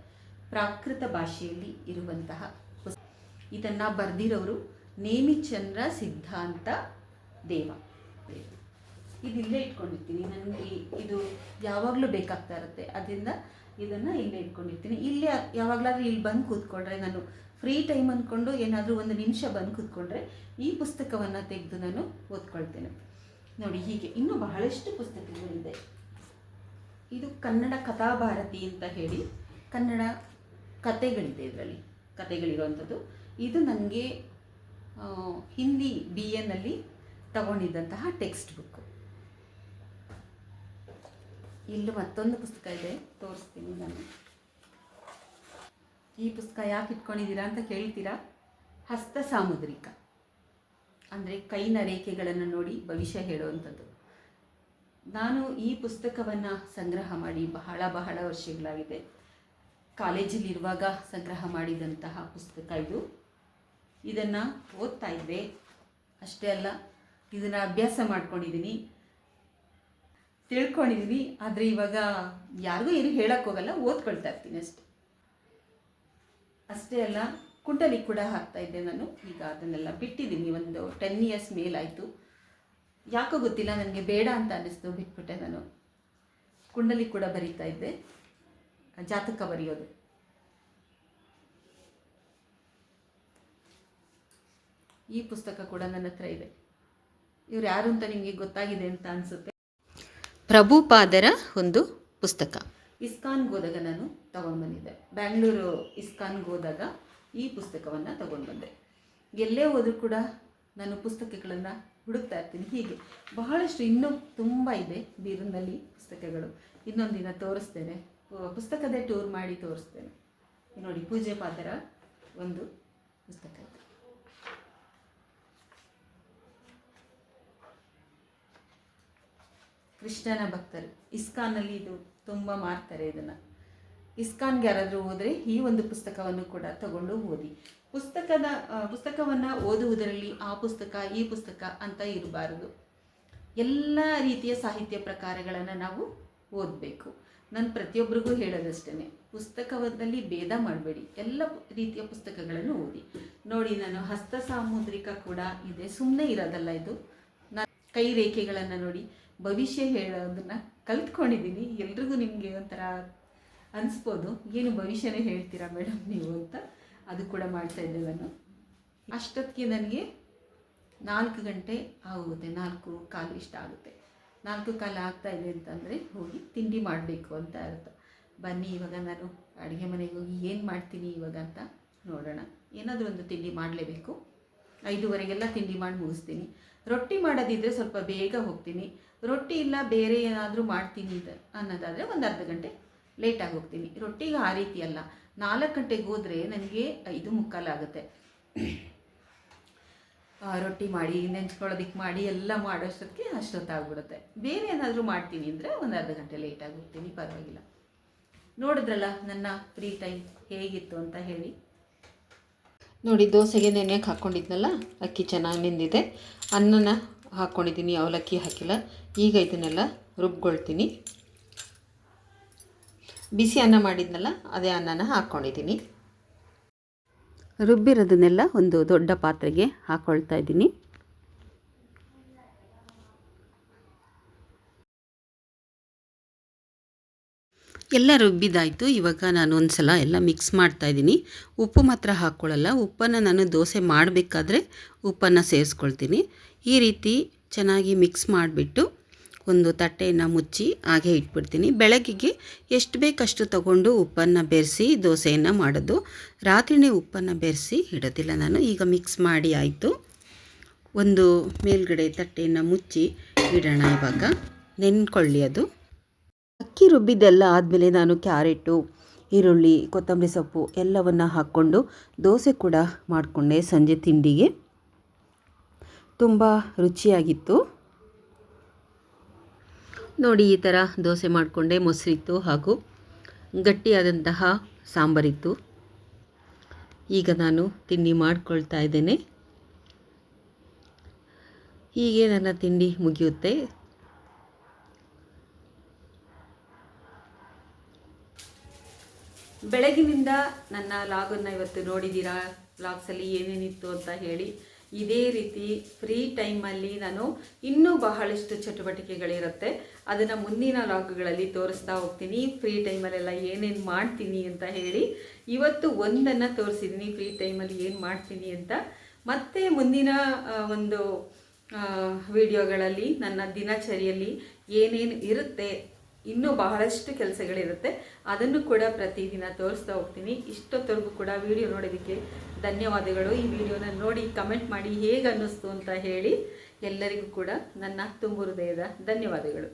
ಪ್ರಾಕೃತ ಭಾಷೆಯಲ್ಲಿ ಇರುವಂತಹ ಪುಸ್ತಕ. ಇದನ್ನು ಬರೆದಿರೋರು ನೇಮಿಚಂದ್ರ ಸಿದ್ಧಾಂತ ದೇವ. ಇದಿಲ್ಲೇ ಇಟ್ಕೊಂಡಿರ್ತೀನಿ, ನನಗೆ ಇದು ಯಾವಾಗಲೂ ಬೇಕಾಗ್ತಾ ಇರುತ್ತೆ, ಅದರಿಂದ ಇದನ್ನು ಇಲ್ಲೇ ಇಟ್ಕೊಂಡಿರ್ತೀನಿ. ಇಲ್ಲೇ ಯಾವಾಗಲಾದ್ರೂ ಇಲ್ಲಿ ಬಂದು ಕೂತ್ಕೊಂಡ್ರೆ, ನಾನು ಫ್ರೀ ಟೈಮ್ ಅಂದ್ಕೊಂಡು ಏನಾದರೂ ಒಂದು ನಿಮಿಷ ಬಂದು ಕೂತ್ಕೊಂಡ್ರೆ ಈ ಪುಸ್ತಕವನ್ನು ತೆಗೆದು ನಾನು ಓದ್ಕೊಳ್ತೇನೆ. ನೋಡಿ, ಹೀಗೆ ಇನ್ನೂ ಬಹಳಷ್ಟು ಪುಸ್ತಕಗಳಿದೆ. ಇದು ಕನ್ನಡ ಕಥಾಭಾರತಿ ಅಂತ ಹೇಳಿ ಕನ್ನಡ ಕಥೆಗಳಿದೆ, ಇದರಲ್ಲಿ ಕಥೆಗಳಿರುವಂಥದ್ದು. ಇದು ನನಗೆ ಹಿಂದಿ BA ನಲ್ಲಿ ತಗೊಂಡಿದ್ದಂತಹ ಟೆಕ್ಸ್ಟ್ ಬುಕ್ಕು. ಇಲ್ಲಿ ಮತ್ತೊಂದು ಪುಸ್ತಕ ಇದೆ, ತೋರಿಸ್ತೀನಿ ನಾನು. ಈ ಪುಸ್ತಕ ಯಾಕೆ ಇಟ್ಕೊಂಡಿದ್ದೀರಾ ಅಂತ ಕೇಳ್ತೀರಾ? ಹಸ್ತ ಸಾಮುದ್ರಿಕ ಅಂದರೆ ಕೈನ ರೇಖೆಗಳನ್ನು ನೋಡಿ ಭವಿಷ್ಯ ಹೇಳುವಂಥದ್ದು. ನಾನು ಈ ಪುಸ್ತಕವನ್ನು ಸಂಗ್ರಹ ಮಾಡಿ ಬಹಳ ವರ್ಷಗಳಾಗಿದೆ. ಕಾಲೇಜಲ್ಲಿರುವಾಗ ಸಂಗ್ರಹ ಮಾಡಿದಂತಹ ಪುಸ್ತಕ ಇದು. ಇದನ್ನು ಓದ್ತಾ ಇದ್ದೆ, ಅಷ್ಟೇ ಅಲ್ಲ ಇದನ್ನು ಅಭ್ಯಾಸ ಮಾಡ್ಕೊಂಡಿದ್ದೀನಿ, ತಿಳ್ಕೊಂಡಿದ್ದೀನಿ. ಆದರೆ ಇವಾಗ ಯಾರಿಗೂ ಏನು ಹೇಳಕ್ಕೆ ಹೋಗಲ್ಲ, ಓದ್ಕೊಳ್ತಾ ಇರ್ತೀನಿ ಅಷ್ಟೇ ಅಲ್ಲ ಕುಂಡಲಿ ಕೂಡ ಹಾಕ್ತಾ ಇದ್ದೆ ನಾನು. ಈಗ ಅದನ್ನೆಲ್ಲ ಬಿಟ್ಟಿದ್ದೀನಿ, ಒಂದು 10 years ಮೇಲಾಯಿತು. ಯಾಕೋ ಗೊತ್ತಿಲ್ಲ, ನನಗೆ ಬೇಡ ಅಂತ ಅನ್ನಿಸ್ತು, ಬಿಟ್ಬಿಟ್ಟೆ. ನಾನು ಕುಂಡಲಿ ಕೂಡ ಬರೀತಾ ಇದ್ದೆ, ಜಾತಕ ಬರೆಯೋದು. ಈ ಪುಸ್ತಕ ಕೂಡ ನನ್ನ ಹತ್ರ ಇದೆ. ಇವ್ರು ಯಾರು ಅಂತ ನಿಮಗೆ ಗೊತ್ತಾಗಿದೆ ಅಂತ ಅನಿಸುತ್ತೆ. ಪ್ರಭುಪಾದರ ಒಂದು ಪುಸ್ತಕ. ಇಸ್ಕಾನ್ಗೆ ಹೋದಾಗ ನಾನು ತಗೊಂಡು ಬಂದಿದ್ದೆ, ಬ್ಯಾಂಗ್ಳೂರು ಇಸ್ಕಾನ್ಗೆ ಹೋದಾಗ ಈ ಪುಸ್ತಕವನ್ನು ತಗೊಂಡು ಬಂದೆ. ಎಲ್ಲೇ ಹೋದರೂ ಕೂಡ ನಾನು ಪುಸ್ತಕಗಳನ್ನು ಹುಡುಕ್ತಾ ಇರ್ತೀನಿ. ಹೀಗೆ ಬಹಳಷ್ಟು ಇನ್ನೂ ತುಂಬ ಇದೆ ಬೀರಿನಲ್ಲಿ ಪುಸ್ತಕಗಳು. ಇನ್ನೊಂದು ದಿನ ತೋರಿಸ್ತೇನೆ, ಪುಸ್ತಕದ ಟೂರ್ ಮಾಡಿ ತೋರಿಸ್ತೇನೆ. ನೋಡಿ, ಪೂಜ್ಯ ಪಾದರ ಒಂದು ಪುಸ್ತಕ ಇದೆ. ಕೃಷ್ಣನ ಭಕ್ತರು ಇಸ್ಕಾನ್ನಲ್ಲಿ ಇದು ತುಂಬ ಮಾರ್ತಾರೆ. ಇದನ್ನು ಇಸ್ಕಾನ್ಗೆ ಯಾರಾದರೂ ಹೋದರೆ ಈ ಒಂದು ಪುಸ್ತಕವನ್ನು ಕೂಡ ತಗೊಂಡು ಓದಿ. ಪುಸ್ತಕವನ್ನು ಓದುವುದರಲ್ಲಿ ಆ ಪುಸ್ತಕ ಈ ಪುಸ್ತಕ ಅಂತ ಇರಬಾರದು. ಎಲ್ಲ ರೀತಿಯ ಸಾಹಿತ್ಯ ಪ್ರಕಾರಗಳನ್ನು ನಾವು ಓದಬೇಕು. ನಾನು ಪ್ರತಿಯೊಬ್ಬರಿಗೂ ಹೇಳೋದಷ್ಟೇ, ಪುಸ್ತಕದಲ್ಲಿ ಭೇದ ಮಾಡಬೇಡಿ, ಎಲ್ಲ ರೀತಿಯ ಪುಸ್ತಕಗಳನ್ನು ಓದಿ. ನೋಡಿ, ನಾನು ಹಸ್ತ ಸಾಮುದ್ರಿಕ ಕೂಡ ಇದೆ, ಸುಮ್ಮನೆ ಇರೋದಲ್ಲ ಇದು. ನಾನು ಕೈ ರೇಖೆಗಳನ್ನು ನೋಡಿ ಭವಿಷ್ಯ ಹೇಳೋದನ್ನು ಕಲ್ತ್ಕೊಂಡಿದ್ದೀನಿ. ಎಲ್ರಿಗೂ ನಿಮಗೆ ಒಂಥರ ಅನಿಸ್ಬೋದು, ಏನು ಭವಿಷ್ಯನೇ ಹೇಳ್ತೀರಾ ಮೇಡಮ್ ನೀವು ಅಂತ. ಅದು ಕೂಡ ಮಾಡ್ತಾಯಿದ್ದೆ ನಾನು. ಅಷ್ಟೊತ್ತಿಗೆ ನನಗೆ 4 ಗಂಟೆ ಆಗುತ್ತೆ, 4:15 ಇಷ್ಟ ಆಗುತ್ತೆ. 4:15 ಆಗ್ತಾಯಿದೆ ಅಂತಂದರೆ ಹೋಗಿ ತಿಂಡಿ ಮಾಡಬೇಕು ಅಂತ ಇರುತ್ತೆ. ಬನ್ನಿ ಇವಾಗ ನಾನು ಅಡುಗೆ ಮನೆಗೆ ಹೋಗಿ ಏನು ಮಾಡ್ತೀನಿ ಇವಾಗ ಅಂತ ನೋಡೋಣ. ಏನಾದರೂ ಒಂದು ತಿಂಡಿ ಮಾಡಲೇಬೇಕು. 5:15ಗೆಲ್ಲ ತಿಂಡಿ ಮಾಡಿ ಮುಗಿಸ್ತೀನಿ. ರೊಟ್ಟಿ ಮಾಡೋದಿದ್ದರೆ ಸ್ವಲ್ಪ ಬೇಗ ಹೋಗ್ತೀನಿ. ರೊಟ್ಟಿ ಇಲ್ಲ ಬೇರೆ ಏನಾದರೂ ಮಾಡ್ತೀನಿ ಅನ್ನೋದಾದರೆ ಒಂದು ಅರ್ಧ ಗಂಟೆ ಲೇಟಾಗಿ ಹೋಗ್ತೀನಿ. ರೊಟ್ಟಿಗೆ ಆ ರೀತಿ ಅಲ್ಲ, 4 ಗಂಟೆಗೆ ಹೋದರೆ ನನಗೆ 5:45 ಆಗುತ್ತೆ. ರೊಟ್ಟಿ ಮಾಡಿ ನೆಂಚ್ಕೊಳ್ಳೋದಕ್ಕೆ ಮಾಡಿ ಎಲ್ಲ ಮಾಡೋಷ್ಟೊತ್ತಿಗೆ ಅಷ್ಟೊತ್ತಾಗ್ಬಿಡುತ್ತೆ. ಬೇರೆ ಏನಾದರೂ ಮಾಡ್ತೀನಿ ಅಂದರೆ ಒಂದು ಅರ್ಧ ಗಂಟೆ ಲೇಟಾಗಿ ಹೋಗ್ತೀನಿ, ಪರವಾಗಿಲ್ಲ. ನೋಡಿದ್ರಲ್ಲ ನನ್ನ ಫ್ರೀ ಟೈಮ್ ಹೇಗಿತ್ತು ಅಂತ ಹೇಳಿ. ನೋಡಿ, ದೋಸೆಗೆ ನೆನೆಯಕ್ಕೆ ಹಾಕ್ಕೊಂಡಿದ್ನಲ್ಲ, ಅಕ್ಕಿ ಚೆನ್ನಾಗಿ ನೆಂದಿದೆ. ಅನ್ನನ ಹಾಕ್ಕೊಂಡಿದ್ದೀನಿ, ಅವಲಕ್ಕಿ ಹಾಕಿಲ್ಲ. ಈಗ ಇದನ್ನೆಲ್ಲ ರುಬ್ಕೊಳ್ತೀನಿ. ಬಿಸಿ ಅನ್ನ ಮಾಡಿದ್ನಲ್ಲ, ಅದೇ ಅನ್ನನ ಹಾಕ್ಕೊಂಡಿದ್ದೀನಿ. ರುಬ್ಬಿರೋದನ್ನೆಲ್ಲ ಒಂದು ದೊಡ್ಡ ಪಾತ್ರೆಗೆ ಹಾಕ್ಕೊಳ್ತಾ ಇದ್ದೀನಿ. ಎಲ್ಲ ರುಬ್ಬಿದಾಯಿತು. ಇವಾಗ ನಾನು ಒಂದು ಸಲ ಎಲ್ಲ ಮಿಕ್ಸ್ ಮಾಡ್ತಾಯಿದ್ದೀನಿ. ಉಪ್ಪು ಮಾತ್ರ ಹಾಕ್ಕೊಳ್ಳಲ್ಲ, ಉಪ್ಪನ್ನು ನಾನು ದೋಸೆ ಮಾಡಬೇಕಾದ್ರೆ ಉಪ್ಪನ್ನು ಸೇರಿಸ್ಕೊಳ್ತೀನಿ. ಈ ರೀತಿ ಚೆನ್ನಾಗಿ ಮಿಕ್ಸ್ ಮಾಡಿಬಿಟ್ಟು ಒಂದು ತಟ್ಟೆಯನ್ನು ಮುಚ್ಚಿ ಹಾಗೆ ಇಟ್ಬಿಡ್ತೀನಿ. ಬೆಳಗ್ಗೆಗೆ ಎಷ್ಟು ಬೇಕಷ್ಟು ತಗೊಂಡು ಉಪ್ಪನ್ನು ಬೆರೆಸಿ ದೋಸೆಯನ್ನು ಮಾಡೋದು. ರಾತ್ರಿಯೇ ಉಪ್ಪನ್ನು ಬೆರೆಸಿ ಇಡೋದಿಲ್ಲ ನಾನು. ಈಗ ಮಿಕ್ಸ್ ಮಾಡಿ ಆಯಿತು. ಒಂದು ಮೇಲ್ಗಡೆ ತಟ್ಟೆಯನ್ನು ಮುಚ್ಚಿ ಇಡೋಣ. ಇವಾಗ ನೆನ್ಕೊಳ್ಳಿ ಅದು. ಅಕ್ಕಿ ರುಬ್ಬಿದ್ದೆಲ್ಲ ಆದಮೇಲೆ ನಾನು ಕ್ಯಾರೆಟು, ಈರುಳ್ಳಿ, ಕೊತ್ತಂಬರಿ ಸೊಪ್ಪು ಎಲ್ಲವನ್ನು ಹಾಕ್ಕೊಂಡು ದೋಸೆ ಕೂಡ ಮಾಡಿಕೊಂಡೆ ಸಂಜೆ ತಿಂಡಿಗೆ. ತುಂಬ ರುಚಿಯಾಗಿತ್ತು ನೋಡಿ. ಈ ಥರ ದೋಸೆ ಮಾಡಿಕೊಂಡೆ. ಮೊಸರಿತ್ತು ಹಾಗೂ ಗಟ್ಟಿಯಾದಂತಹ ಸಾಂಬಾರಿತ್ತು. ಈಗ ನಾನು ತಿಂಡಿ ಮಾಡ್ಕೊಳ್ತಾ ಇದ್ದೇನೆ. ಹೀಗೆ ನನ್ನ ತಿಂಡಿ ಮುಗಿಯುತ್ತೆ. ಬೆಳಗಿನಿಂದ ನನ್ನ ಲಾಗನ್ನು ಇವತ್ತು ನೋಡಿದ್ದೀರಾ. ವ್ಲಾಗ್ಸಲ್ಲಿ ಏನೇನಿತ್ತು ಅಂತ ಹೇಳಿ. ಇದೇ ರೀತಿ ಫ್ರೀ ಟೈಮಲ್ಲಿ ನಾನು ಇನ್ನೂ ಬಹಳಷ್ಟು ಚಟುವಟಿಕೆಗಳಿರುತ್ತೆ, ಅದನ್ನು ಮುಂದಿನ ಲಾಗ್ಗಳಲ್ಲಿ ತೋರಿಸ್ತಾ ಹೋಗ್ತೀನಿ. ಫ್ರೀ ಟೈಮಲ್ಲೆಲ್ಲ ಏನೇನು ಮಾಡ್ತೀನಿ ಅಂತ ಹೇಳಿ ಇವತ್ತು ಒಂದನ್ನು ತೋರಿಸಿದ್ದೀನಿ, ಫ್ರೀ ಟೈಮಲ್ಲಿ ಏನು ಮಾಡ್ತೀನಿ ಅಂತ. ಮತ್ತು ಮುಂದಿನ ಒಂದು ವಿಡಿಯೋಗಳಲ್ಲಿ ನನ್ನ ದಿನಚರಿಯಲ್ಲಿ ಏನೇನು ಇರುತ್ತೆ, ಇನ್ನೂ ಬಹಳಷ್ಟು ಕೆಲಸಗಳಿರುತ್ತೆ, ಅದನ್ನು ಕೂಡ ಪ್ರತಿದಿನ ತೋರಿಸ್ತಾ ಹೋಗ್ತೀನಿ. ಇಷ್ಟೊತ್ತವರೆಗೂ ಕೂಡ ವಿಡಿಯೋ ನೋಡೋದಕ್ಕೆ ಧನ್ಯವಾದಗಳು. ಈ ವಿಡಿಯೋನ ನೋಡಿ ಕಮೆಂಟ್ ಮಾಡಿ ಹೇಗೆ ಅನ್ನಿಸ್ತು ಅಂತ ಹೇಳಿ. ಎಲ್ಲರಿಗೂ ಕೂಡ ನನ್ನ ತುಂಬು ಹೃದಯದ ಧನ್ಯವಾದಗಳು.